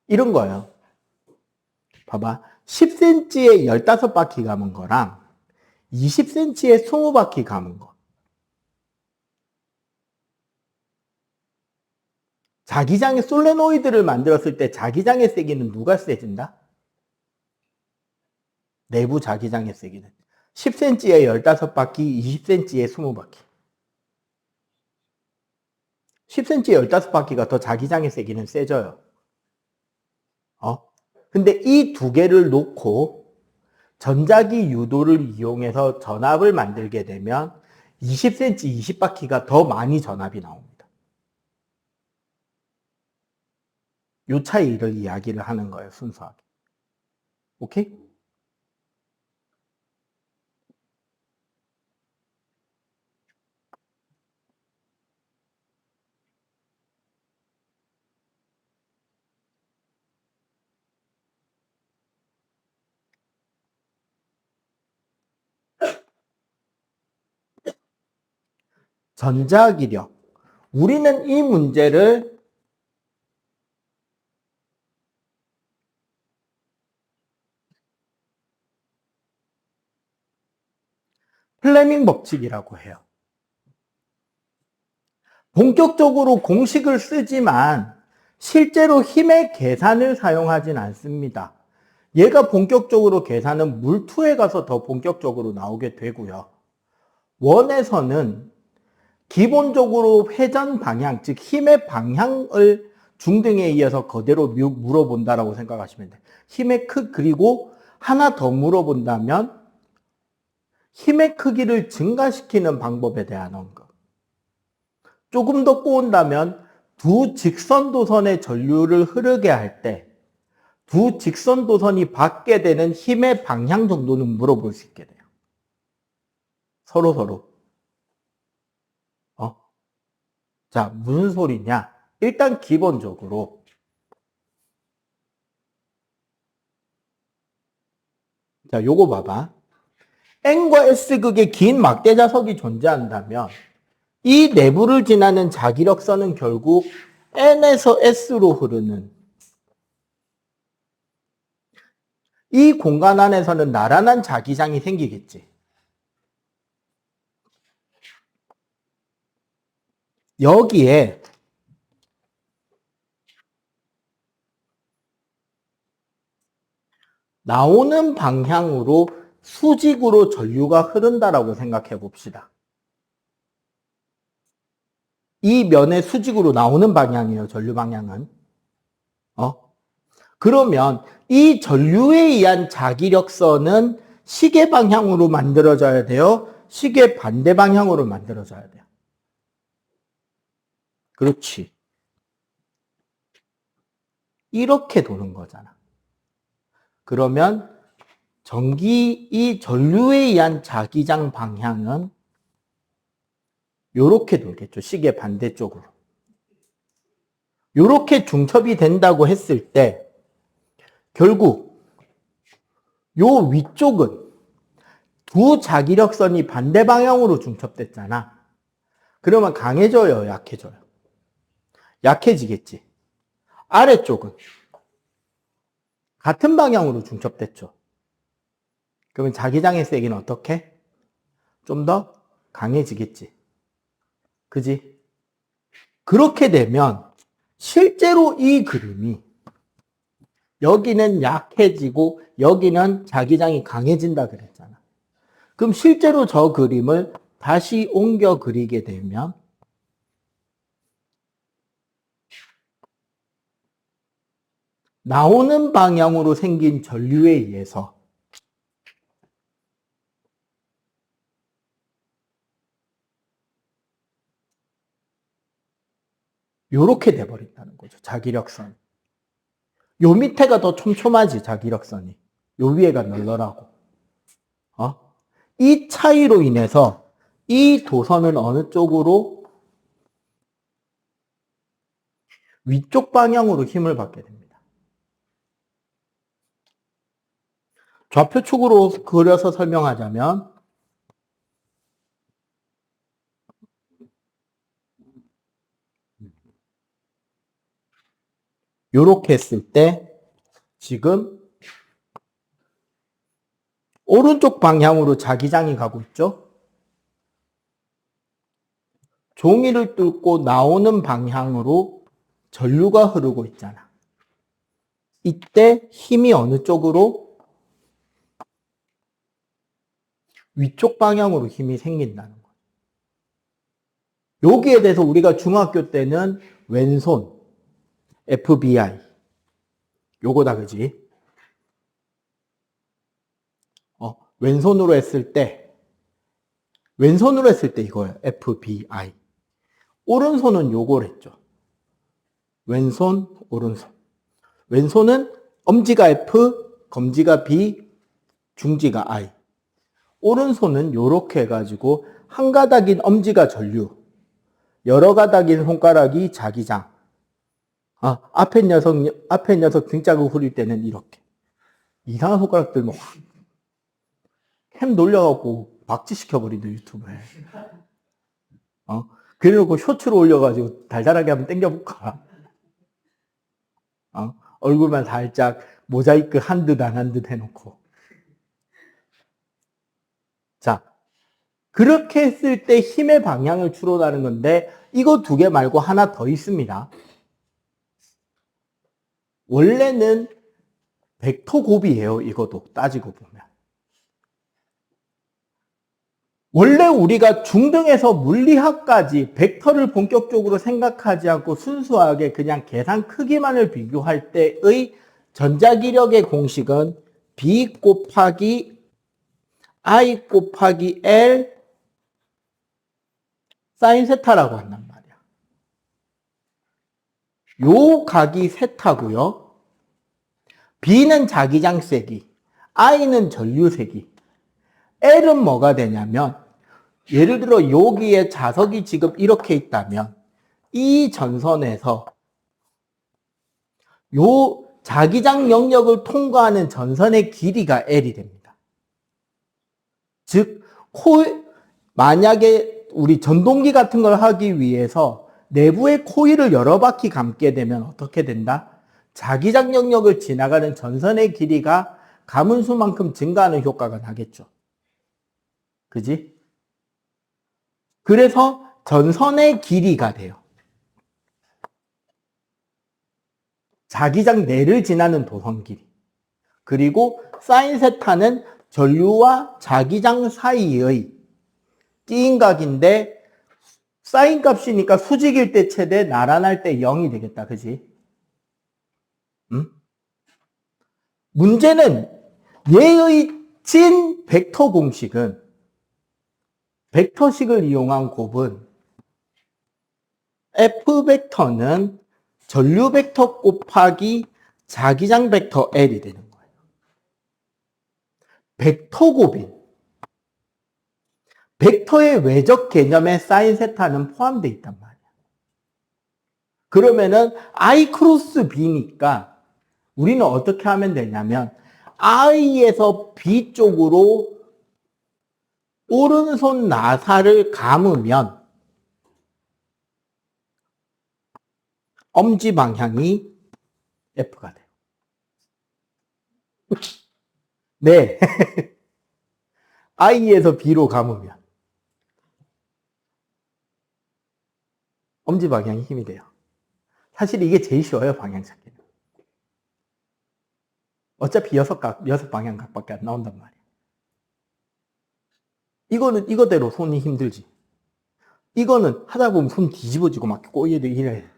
[SPEAKER 1] 이런 거예요. 봐봐. 10cm에 15바퀴 감은 거랑 20cm에 20바퀴 감은 거. 자기장의 솔레노이드를 만들었을 때 자기장의 세기는 누가 세진다? 내부 자기장의 세기는 10cm에 15바퀴, 20cm에 20바퀴. 10cm에 15바퀴가 더 자기장의 세기는 세져요. 근데 이 두 개를 놓고 전자기 유도를 이용해서 전압을 만들게 되면 20cm, 20바퀴가 더 많이 전압이 나옵니다. 요 차이를 이야기를 하는 거예요, 순수하게. 오케이? 전자기력. 우리는 이 문제를 플레밍 법칙이라고 해요. 본격적으로 공식을 쓰지만 실제로 힘의 계산을 사용하진 않습니다. 얘가 본격적으로 계산은 물2에 가서 더 본격적으로 나오게 되고요. 원에서는 기본적으로 회전 방향, 즉 힘의 방향을 중등에 의해서 그대로 물어본다라고 생각하시면 돼요. 힘의 그리고 하나 더 물어본다면 힘의 크기를 증가시키는 방법에 대한 언급. 조금 더 꼬운다면 두 직선도선의 전류를 흐르게 할 때 두 직선도선이 받게 되는 힘의 방향 정도는 물어볼 수 있게 돼요. 서로. 자, 무슨 소리냐? 일단 기본적으로 자, 요거 봐봐. N과 S극의 긴 막대자석이 존재한다면 이 내부를 지나는 자기력선은 결국 N에서 S로 흐르는 이 공간 안에서는 나란한 자기장이 생기겠지. 여기에 나오는 방향으로 수직으로 전류가 흐른다라고 생각해 봅시다. 이 면의 수직으로 나오는 방향이에요, 전류 방향은. 그러면 이 전류에 의한 자기력선은 시계 방향으로 만들어져야 돼요? 시계 반대 방향으로 만들어져야 돼요? 그렇지. 이렇게 도는 거잖아. 그러면 이 전류에 의한 자기장 방향은 이렇게 돌겠죠. 시계 반대쪽으로. 이렇게 중첩이 된다고 했을 때 결국 요 위쪽은 두 자기력선이 반대 방향으로 중첩됐잖아. 그러면 강해져요, 약해져요? 약해지겠지. 아래쪽은 같은 방향으로 중첩됐죠. 그러면 자기장의 세기는 어떻게? 좀 더 강해지겠지. 그지? 그렇게 되면 실제로 이 그림이 여기는 약해지고 여기는 자기장이 강해진다 그랬잖아. 그럼 실제로 저 그림을 다시 옮겨 그리게 되면 나오는 방향으로 생긴 전류에 의해서 요렇게 돼버린다는 거죠. 자기력선. 요 밑에가 더 촘촘하지, 자기력선이. 요 위에가 널널하고. 이 차이로 인해서 이 도선은 어느 쪽으로? 위쪽 방향으로 힘을 받게 됩니다. 좌표축으로 그려서 설명하자면 요렇게 했을 때 지금 오른쪽 방향으로 자기장이 가고 있죠? 종이를 뚫고 나오는 방향으로 전류가 흐르고 있잖아. 이때 힘이 어느 쪽으로? 위쪽 방향으로 힘이 생긴다는 거예요. 여기에 대해서 우리가 중학교 때는 왼손, FBI. 요거다, 그지? 왼손으로 했을 때 이거예요. FBI. 오른손은 요걸 했죠. 왼손, 오른손. 왼손은 엄지가 F, 검지가 B, 중지가 I. 오른손은 요렇게 해가지고 한 가닥인 엄지가 전류, 여러 가닥인 손가락이 자기장. 앞에 녀석 등짝을 후릴 때는 이렇게. 이상한 손가락들 뭐 캠 놀려갖고 박치시켜버린다, 유튜브에. 그래놓고 쇼츠로 올려가지고 달달하게 한번 땡겨볼까? 얼굴만 살짝 모자이크 한 듯 안 한 듯 해놓고. 자, 그렇게 했을 때 힘의 방향을 추론하는 건데 이거 두 개 말고 하나 더 있습니다. 원래는 벡터 곱이에요. 이것도 따지고 보면. 원래 우리가 중등에서 물리학까지 벡터를 본격적으로 생각하지 않고 순수하게 그냥 계산 크기만을 비교할 때의 전자기력의 공식은 B 곱하기 I 곱하기 L 사인 세타라고 한단 말이야. 요 각이 세타고요. B는 자기장 세기, I는 전류 세기. L은 뭐가 되냐면 예를 들어 여기에 자석이 지금 이렇게 있다면 이 전선에서 요 자기장 영역을 통과하는 전선의 길이가 L이 됩니다. 즉 만약에 우리 전동기 같은 걸 하기 위해서 내부의 코일을 여러 바퀴 감게 되면 어떻게 된다? 자기장 영역을 지나가는 전선의 길이가 감은 수만큼 증가하는 효과가 나겠죠. 그지? 그래서 전선의 길이가 돼요. 자기장 내를 지나는 도선 길이. 그리고 사인 세타는 전류와 자기장 사이의 띠인각인데 사인 값이니까 수직일 때 최대, 나란할 때 0이 되겠다. 그지? 응? 문제는 얘의 찐 벡터 공식은 벡터식을 이용한 곱은 F 벡터는 전류 벡터 곱하기 자기장 벡터 L이 되는 거예요. 벡터 곱인 벡터의 외적 개념에 사인 세타는 포함되어 있단 말이야. 그러면은 I 크로스 B니까 우리는 어떻게 하면 되냐면 I에서 B 쪽으로 오른손 나사를 감으면 엄지 방향이 F가 돼요. 네. I에서 B로 감으면 엄지 방향이 힘이 돼요. 사실 이게 제일 쉬워요, 방향 찾기는. 어차피 6방향각밖에 안 나온단 말이에요. 이거는 이거대로 손이 힘들지. 이거는 하다 보면 손 뒤집어지고 막 꼬이고 이래.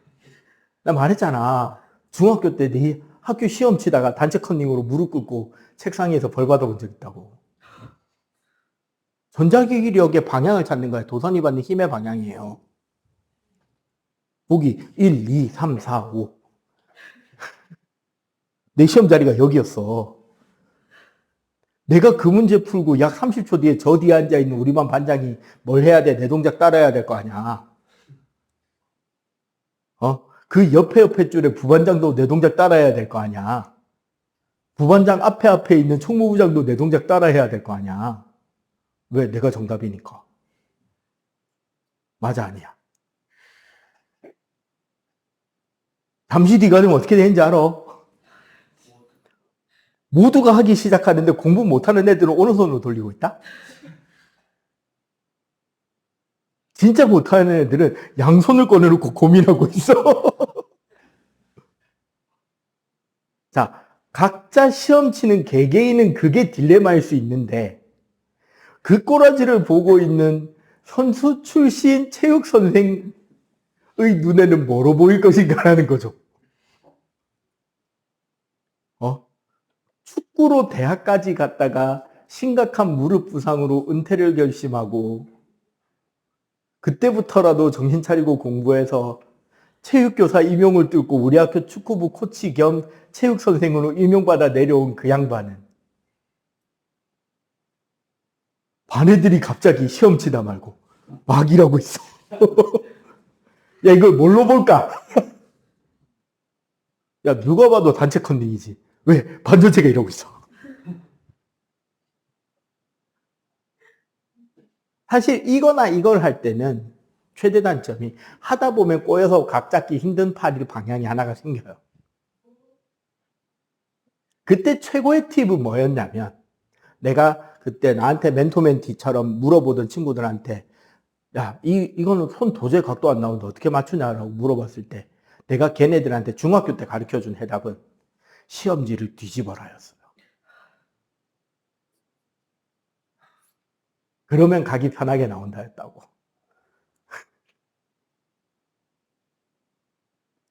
[SPEAKER 1] 나 말했잖아. 중학교 때 네 학교 시험 치다가 단체 컨닝으로 무릎 꿇고 책상 위에서 벌 받아본 적 있다고. 전자기력의 방향을 찾는 거야. 도선이 받는 힘의 방향이에요. 보기 1, 2, 3, 4, 5. 내 시험 자리가 여기였어. 내가 그 문제 풀고 약 30초 뒤에 저 뒤에 앉아있는 우리 반 반장이 뭘 해야 돼? 내 동작 따라야 될 거 아니야. 그 옆에 줄에 부반장도 내 동작 따라해야 될 거 아니야. 부반장 앞에 있는 총무부장도 내 동작 따라해야 될 거 아니야. 왜? 내가 정답이니까. 맞아, 아니야. 잠시 뒤가 되면 어떻게 되는지 알아? 모두가 하기 시작하는데 공부 못하는 애들은 오른손으로 돌리고 있다? 진짜 못하는 애들은 양손을 꺼내놓고 고민하고 있어. 자, 각자 시험 치는 개개인은 그게 딜레마일 수 있는데 그 꼬라지를 보고 있는 선수 출신 체육 선생의 눈에는 뭐로 보일 것인가라는 거죠. 축구로 대학까지 갔다가 심각한 무릎 부상으로 은퇴를 결심하고 그때부터라도 정신 차리고 공부해서 체육교사 임용을 뚫고 우리 학교 축구부 코치 겸 체육선생으로 임용받아 내려온 그 양반은 반 애들이 갑자기 시험 치다 말고 막 일하고 있어. 야, 이걸 뭘로 볼까? 야, 누가 봐도 단체 컨닝이지. 왜? 반전체가 이러고 있어. 사실 이거나 이걸 할 때는 최대 단점이 하다 보면 꼬여서 각 잡기 힘든 팔이 방향이 하나가 생겨요. 그때 최고의 팁은 뭐였냐면 내가 그때 나한테 멘토 멘티처럼 물어보던 친구들한테 야, 이거는 손 도저히 각도 안 나오는데 어떻게 맞추냐라고 물어봤을 때 내가 걔네들한테 중학교 때 가르쳐준 해답은 시험지를 뒤집어라였어요. 그러면 각이 편하게 나온다 했다고.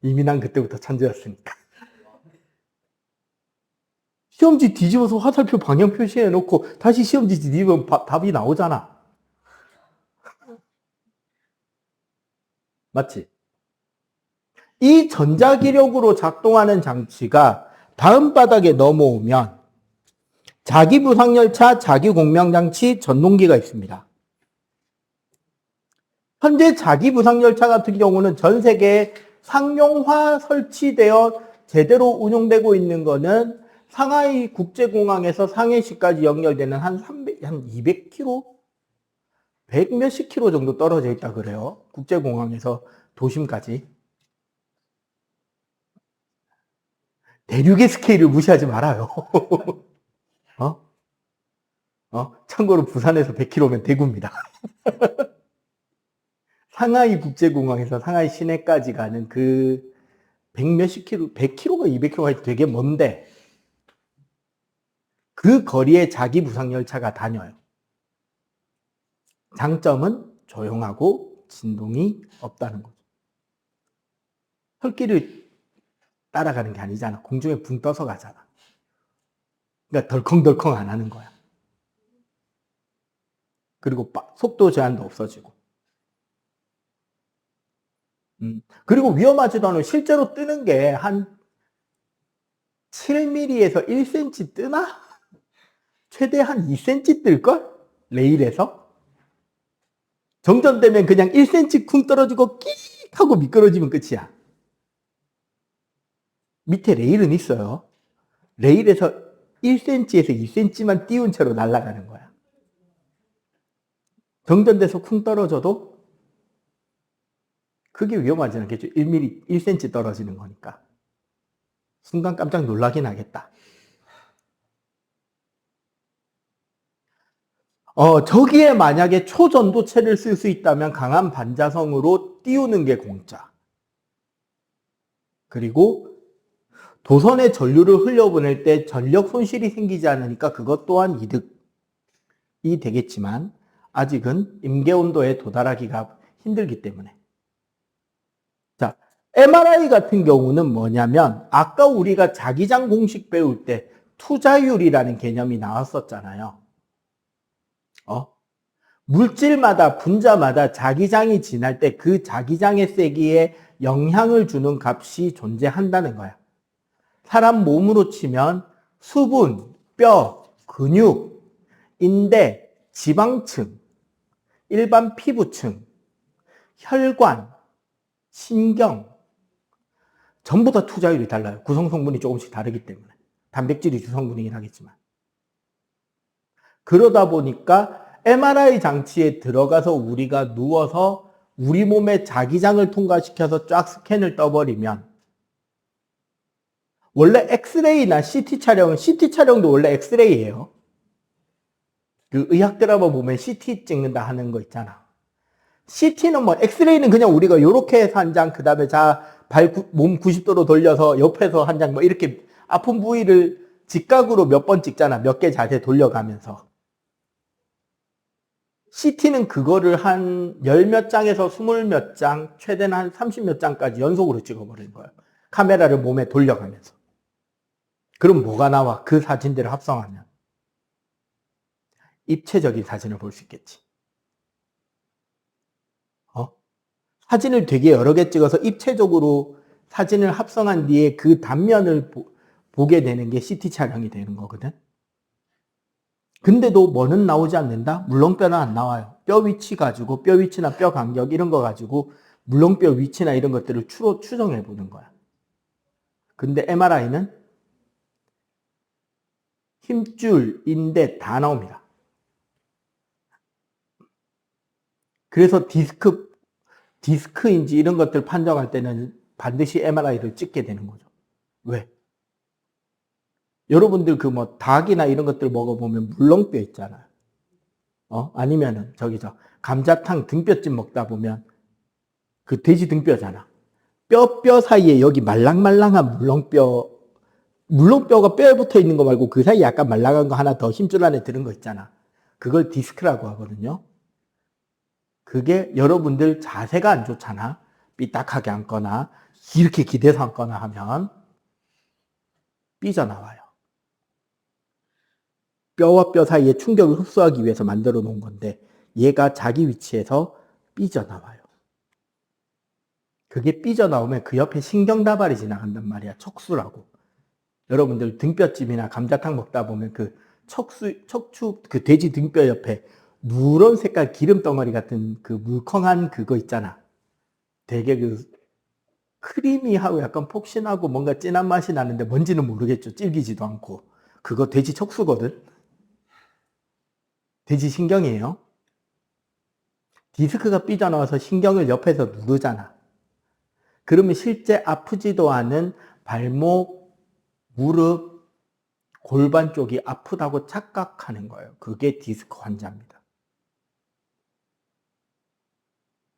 [SPEAKER 1] 이미 난 그때부터 천재였으니까. 시험지 뒤집어서 화살표 방향 표시해놓고 다시 시험지 뒤집으면 답이 나오잖아. 맞지? 이 전자기력으로 작동하는 장치가 다음 바닥에 넘어오면 자기부상열차, 자기공명장치, 전동기가 있습니다. 현재 자기부상열차 같은 경우는 전 세계에 상용화 설치되어 제대로 운용되고 있는 거는 상하이 국제공항에서 상해시까지 연결되는 한 200km? 100 몇십 킬로 정도 떨어져 있다 그래요. 국제공항에서 도심까지. 대륙의 스케일을 무시하지 말아요. 참고로 부산에서 100km면 대구입니다. 상하이 국제공항에서 상하이 시내까지 가는 그 100 몇십 킬로, 100km가 200km가 되게 먼데 그 거리에 자기 부상열차가 다녀요. 장점은 조용하고 진동이 없다는 거죠. 혈기를 따라가는 게 아니잖아. 공중에 붕 떠서 가잖아. 그러니까 덜컹덜컹 안 하는 거야. 그리고 속도 제한도 없어지고. 그리고 위험하지도 않아요. 실제로 뜨는 게 한 7mm에서 1cm 뜨나? 최대 한 2cm 뜰걸? 레일에서? 정전되면 그냥 1cm 쿵 떨어지고 끼익 하고 미끄러지면 끝이야. 밑에 레일은 있어요. 레일에서 1cm에서 2cm만 띄운 채로 날아가는 거야. 정전돼서 쿵 떨어져도 그게 위험하지 않겠죠. 1mm, 1cm 떨어지는 거니까. 순간 깜짝 놀라긴 하겠다. 저기에 만약에 초전도체를 쓸 수 있다면 강한 반자성으로 띄우는 게 공짜. 그리고 도선에 전류를 흘려보낼 때 전력 손실이 생기지 않으니까 그것 또한 이득이 되겠지만 아직은 임계온도에 도달하기가 힘들기 때문에. 자, MRI 같은 경우는 뭐냐면 아까 우리가 자기장 공식 배울 때 투자율이라는 개념이 나왔었잖아요. 물질마다 분자마다 자기장이 지날 때 그 자기장의 세기에 영향을 주는 값이 존재한다는 거야. 사람 몸으로 치면 수분, 뼈, 근육, 인대, 지방층, 일반 피부층, 혈관, 신경, 전부 다 투자율이 달라요. 구성 성분이 조금씩 다르기 때문에. 단백질이 주성분이긴 하겠지만. 그러다 보니까 MRI 장치에 들어가서 우리가 누워서 우리 몸의 자기장을 통과시켜서 쫙 스캔을 떠버리면, 원래 엑스레이나 CT 촬영도 원래 엑스레이예요. 그 의학 드라마 보면 CT 찍는다 하는 거 있잖아. CT는 뭐, 엑스레이는 그냥 우리가 요렇게 해서 한 장, 그 다음에 몸 90도로 돌려서 옆에서 한 장, 뭐 이렇게 아픈 부위를 직각으로 몇 번 찍잖아. 몇 개 자세 돌려가면서. CT는 그거를 한 10몇 장에서 20몇 장, 최대는 한 30몇 장까지 연속으로 찍어버리는 거예요. 카메라를 몸에 돌려가면서. 그럼 뭐가 나와? 그 사진들을 합성하면. 입체적인 사진을 볼 수 있겠지. 사진을 되게 여러 개 찍어서 입체적으로 사진을 합성한 뒤에 그 단면을 보게 되는 게 CT 촬영이 되는 거거든. 근데도 뭐는 나오지 않는다? 물렁뼈는 안 나와요. 뼈 위치 가지고, 뼈 위치나 뼈 간격 이런 거 가지고 물렁뼈 위치나 이런 것들을 추정해 보는 거야. 근데 MRI는 힘줄, 인대 다 나옵니다. 그래서 디스크인지 이런 것들 판정할 때는 반드시 MRI를 찍게 되는 거죠. 왜? 여러분들 그 뭐 닭이나 이런 것들 먹어보면 물렁뼈 있잖아요. 아니면은 감자탕 등뼈찜 먹다 보면 그 돼지 등뼈잖아. 뼈 사이에 여기 말랑말랑한 물렁뼈가 뼈에 붙어 있는 거 말고 그 사이에 약간 말랑한 거 하나 더 힘줄 안에 들은 거 있잖아. 그걸 디스크라고 하거든요. 그게 여러분들 자세가 안 좋잖아. 삐딱하게 앉거나 이렇게 기대서 앉거나 하면 삐져나와요. 뼈와 뼈 사이에 충격을 흡수하기 위해서 만들어 놓은 건데 얘가 자기 위치에서 삐져나와요. 그게 삐져나오면 그 옆에 신경다발이 지나간단 말이야. 척수라고. 여러분들 등뼈찜이나 감자탕 먹다 보면 그 척추, 그 돼지 등뼈 옆에 누런 색깔 기름 덩어리 같은 그 물컹한 그거 있잖아. 되게 그 크리미하고 약간 폭신하고 뭔가 진한 맛이 나는데 뭔지는 모르겠죠. 질기지도 않고. 그거 돼지 척수거든. 돼지 신경이에요. 디스크가 삐져나와서 신경을 옆에서 누르잖아. 그러면 실제 아프지도 않은 발목, 무릎, 골반 쪽이 아프다고 착각하는 거예요. 그게 디스크 환자입니다.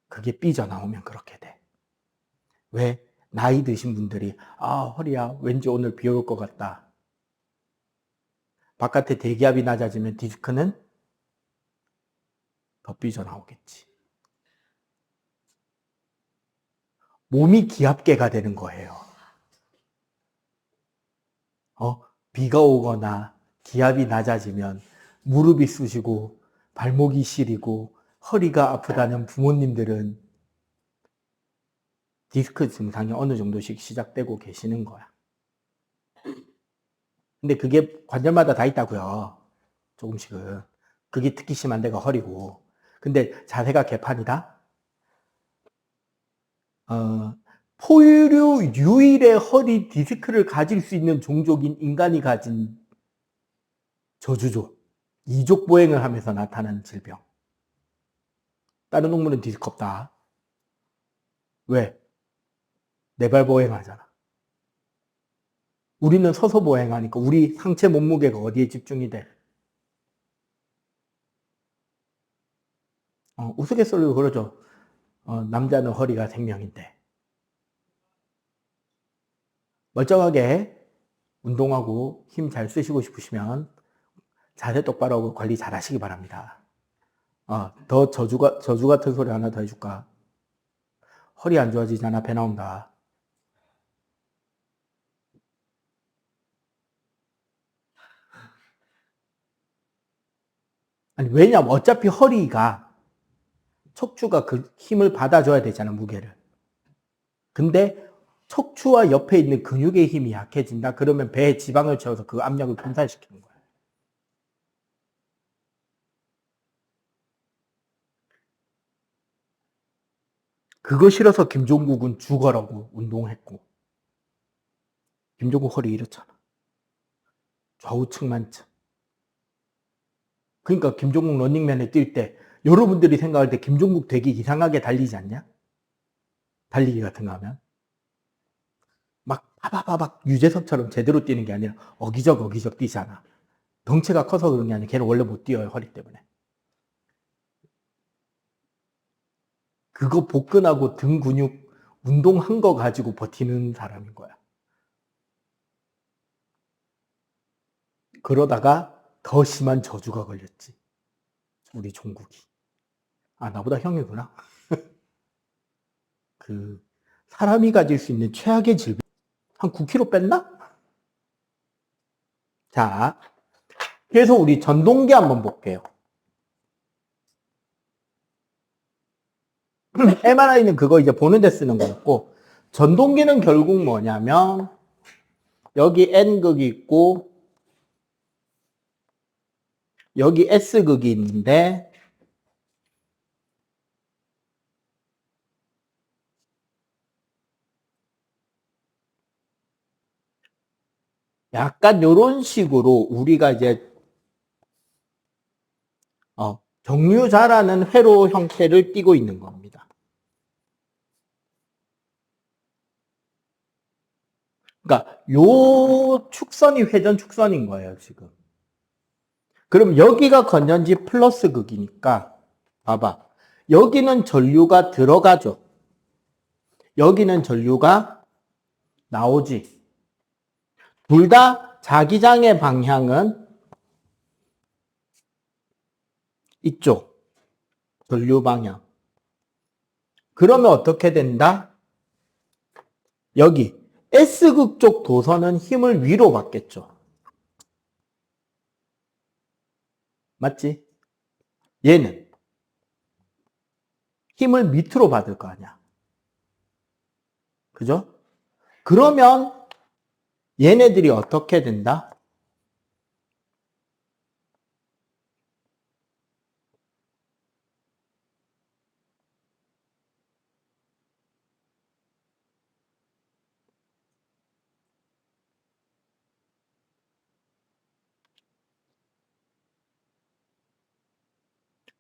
[SPEAKER 1] 그게 삐져나오면 그렇게 돼. 왜? 나이 드신 분들이 허리야 왠지 오늘 비 올 것 같다. 바깥에 대기압이 낮아지면 디스크는 더 삐져나오겠지. 몸이 기압계가 되는 거예요. 비가 오거나 기압이 낮아지면 무릎이 쑤시고 발목이 시리고 허리가 아프다는 부모님들은 디스크 증상이 어느 정도씩 시작되고 계시는 거야. 근데 그게 관절마다 다 있다고요. 조금씩은. 그게 특히 심한 데가 허리고. 근데 자세가 개판이다? 포유류 유일의 허리 디스크를 가질 수 있는 종족인 인간이 가진 저주죠. 이족 보행을 하면서 나타나는 질병. 다른 동물은 디스크 없다. 왜? 네발 보행하잖아. 우리는 서서 보행하니까 우리 상체 몸무게가 어디에 집중이 돼? 우스갯소리로 그러죠. 남자는 허리가 생명인데. 멀쩡하게 운동하고 힘 잘 쓰시고 싶으시면 자세 똑바로 하고 관리 잘 하시기 바랍니다. 더 저주 같은 소리 하나 더 해줄까? 허리 안 좋아지잖아. 배 나온다. 아니, 왜냐면 어차피 허리가 척추가 그 힘을 받아줘야 되잖아, 무게를. 근데 척추와 옆에 있는 근육의 힘이 약해진다. 그러면 배에 지방을 채워서 그 압력을 분산시키는 거야. 그거 싫어서 김종국은 죽어라고 운동했고. 김종국 허리 이렇잖아. 좌우측만층. 그러니까 김종국 런닝맨에 뛸 때 여러분들이 생각할 때 김종국 되게 이상하게 달리지 않냐? 달리기 같은 거 하면. 막 파바바박 유재석처럼 제대로 뛰는 게 아니라 어기적 뛰잖아. 덩치가 커서 그런 게 아니라 걔는 원래 못 뛰어요. 허리 때문에. 그거 복근하고 등 근육 운동한 거 가지고 버티는 사람인 거야. 그러다가 더 심한 저주가 걸렸지. 우리 종국이. 아, 나보다 형이구나. 그 사람이 가질 수 있는 최악의 질병. 한 9kg 뺐나? 자, 그래서 우리 전동기 한번 볼게요. MRI는 그거 이제 보는 데 쓰는 거였고, 전동기는 결국 뭐냐면, 여기 N극이 있고, 여기 S극이 있는데, 약간 이런 식으로 우리가 이제, 정류자라는 회로 형태를 띠고 있는 겁니다. 그러니까 요 축선이 회전 축선인 거예요, 지금. 그럼 여기가 건전지 플러스 극이니까 봐봐. 여기는 전류가 들어가죠. 여기는 전류가 나오지. 둘 다 자기장의 방향은 이쪽. 전류 방향. 그러면 어떻게 된다? 여기 S극 쪽 도선은 힘을 위로 받겠죠. 맞지? 얘는 힘을 밑으로 받을 거 아니야. 그죠? 그러면 얘네들이 어떻게 된다?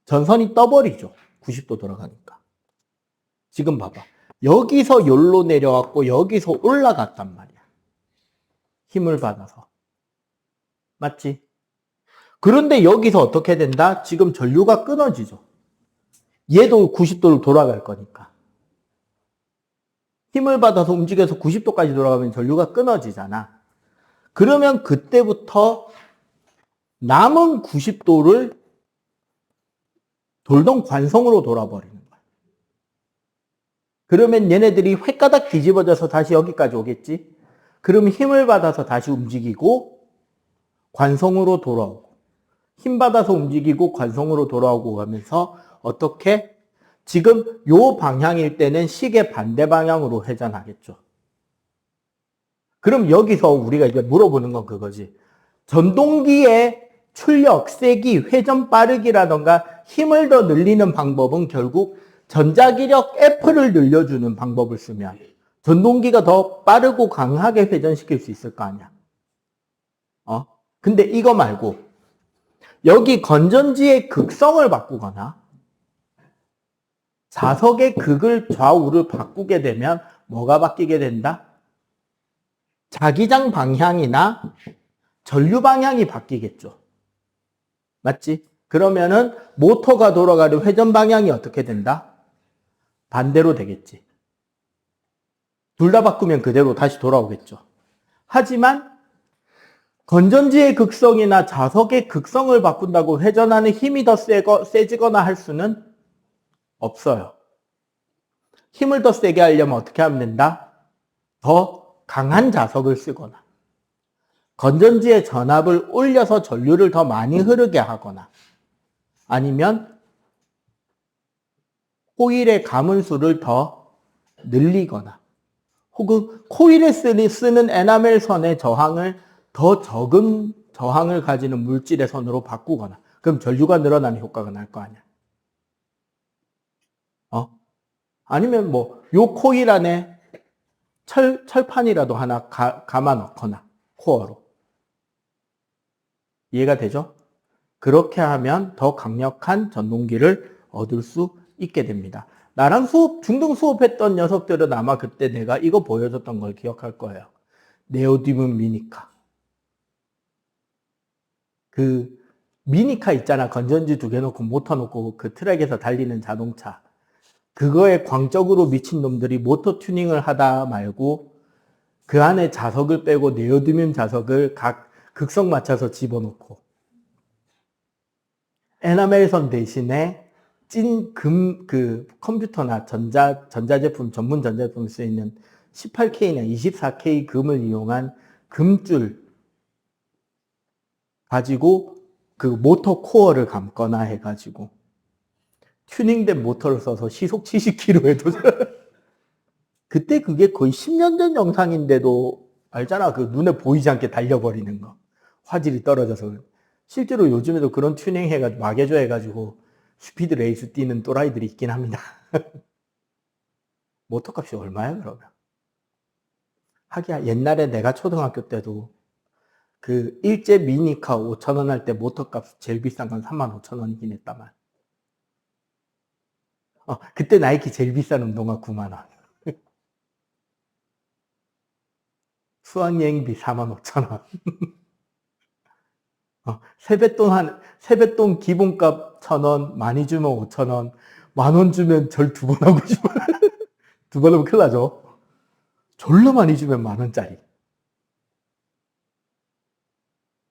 [SPEAKER 1] 전선이 떠버리죠. 90도 돌아가니까. 지금 봐봐. 여기서 열로 내려왔고 여기서 올라갔단 말이야. 힘을 받아서. 맞지? 그런데 여기서 어떻게 된다? 지금 전류가 끊어지죠. 얘도 90도를 돌아갈 거니까. 힘을 받아서 움직여서 90도까지 돌아가면 전류가 끊어지잖아. 그러면 그때부터 남은 90도를 돌동 관성으로 돌아버리는 거야. 그러면 얘네들이 횟가닥 뒤집어져서 다시 여기까지 오겠지? 그러면 힘을 받아서 다시 움직이고 관성으로 돌아오고 힘 받아서 움직이고 관성으로 돌아오고 하면서 어떻게? 지금 요 방향일 때는 시계 반대 방향으로 회전하겠죠. 그럼 여기서 우리가 이제 물어보는 건 그거지. 전동기의 출력, 세기, 회전 빠르기라던가 힘을 더 늘리는 방법은 결국 전자기력 F를 늘려주는 방법을 쓰면 전동기가 더 빠르고 강하게 회전시킬 수 있을 거 아니야. 근데 이거 말고 여기 건전지의 극성을 바꾸거나 자석의 극을 좌우를 바꾸게 되면 뭐가 바뀌게 된다? 자기장 방향이나 전류 방향이 바뀌겠죠. 맞지? 그러면은 모터가 돌아가는 회전 방향이 어떻게 된다? 반대로 되겠지. 둘 다 바꾸면 그대로 다시 돌아오겠죠. 하지만 건전지의 극성이나 자석의 극성을 바꾼다고 회전하는 힘이 더 세지거나 할 수는 없어요. 힘을 더 세게 하려면 어떻게 하면 된다? 더 강한 자석을 쓰거나 건전지의 전압을 올려서 전류를 더 많이 흐르게 하거나 아니면 호일의 가문수를 더 늘리거나 혹은 코일에 쓰는 에나멜 선의 저항을 더 적은 저항을 가지는 물질의 선으로 바꾸거나, 그럼 전류가 늘어나는 효과가 날 거 아니야. 아니면 뭐 요 코일 안에 철판이라도 하나 감아 넣거나 코어로. 이해가 되죠? 그렇게 하면 더 강력한 전동기를 얻을 수 있게 됩니다. 나랑 중등 수업했던 녀석들은 아마 그때 내가 이거 보여줬던 걸 기억할 거예요. 네오디뒻 미니카. 그 미니카 있잖아. 건전지 2개 놓고 모터 놓고 그 트랙에서 달리는 자동차. 그거에 광적으로 미친 놈들이 모터 튜닝을 하다 말고 그 안에 자석을 빼고 네오디뒻 자석을 각 극성 맞춰서 집어넣고 에나멜선 대신에 찐 그 컴퓨터나 전자제품, 전문 전자제품에 쓰이는 18K나 24K 금을 이용한 금줄 가지고 그 모터 코어를 감거나 해가지고 튜닝된 모터를 써서 시속 70km에도 그때 그게 거의 10년 전 영상인데도 알잖아. 그 눈에 보이지 않게 달려버리는 거. 화질이 떨어져서. 실제로 요즘에도 그런 튜닝 해가지고 마개조 해가지고 스피드 레이스 뛰는 또라이들이 있긴 합니다. 모터값이 얼마야 그러면? 하기야 옛날에 내가 초등학교 때도 그 일제 미니카 5,000원 할 때 모터값 제일 비싼 건 35,000원이긴 했다만. 그때 나이키 제일 비싼 운동화 9만 원. 수학여행비 45,000원. 세뱃돈 기본값 1,000원, 많이 주면 5,000원, 10,000원 주면 절 2번 하고 싶어. 2번 하면 큰일 나죠. 졸라 많이 주면 10,000원짜리.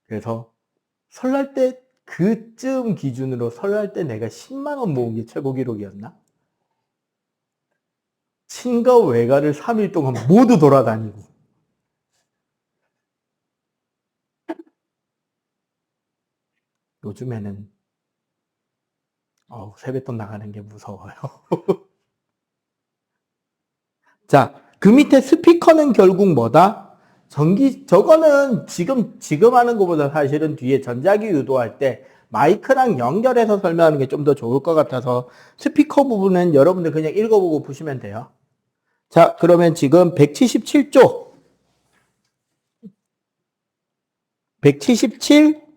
[SPEAKER 1] 그래서 설날 때 그쯤 기준으로 설날 때 내가 10만 원 모은 게 최고 기록이었나? 친가 외가를 3일 동안 모두 돌아다니고. 요즘에는 세뱃돈 나가는 게 무서워요. 자, 그 밑에 스피커는 결국 뭐다? 저거는 지금 하는 것보다 사실은 뒤에 전자기 유도할 때 마이크랑 연결해서 설명하는 게 좀 더 좋을 것 같아서 스피커 부분은 여러분들 그냥 읽어보고 보시면 돼요. 자, 그러면 지금 177조. 177,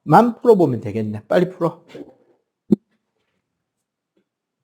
[SPEAKER 1] 만 풀어보면 되겠네. 빨리 풀어.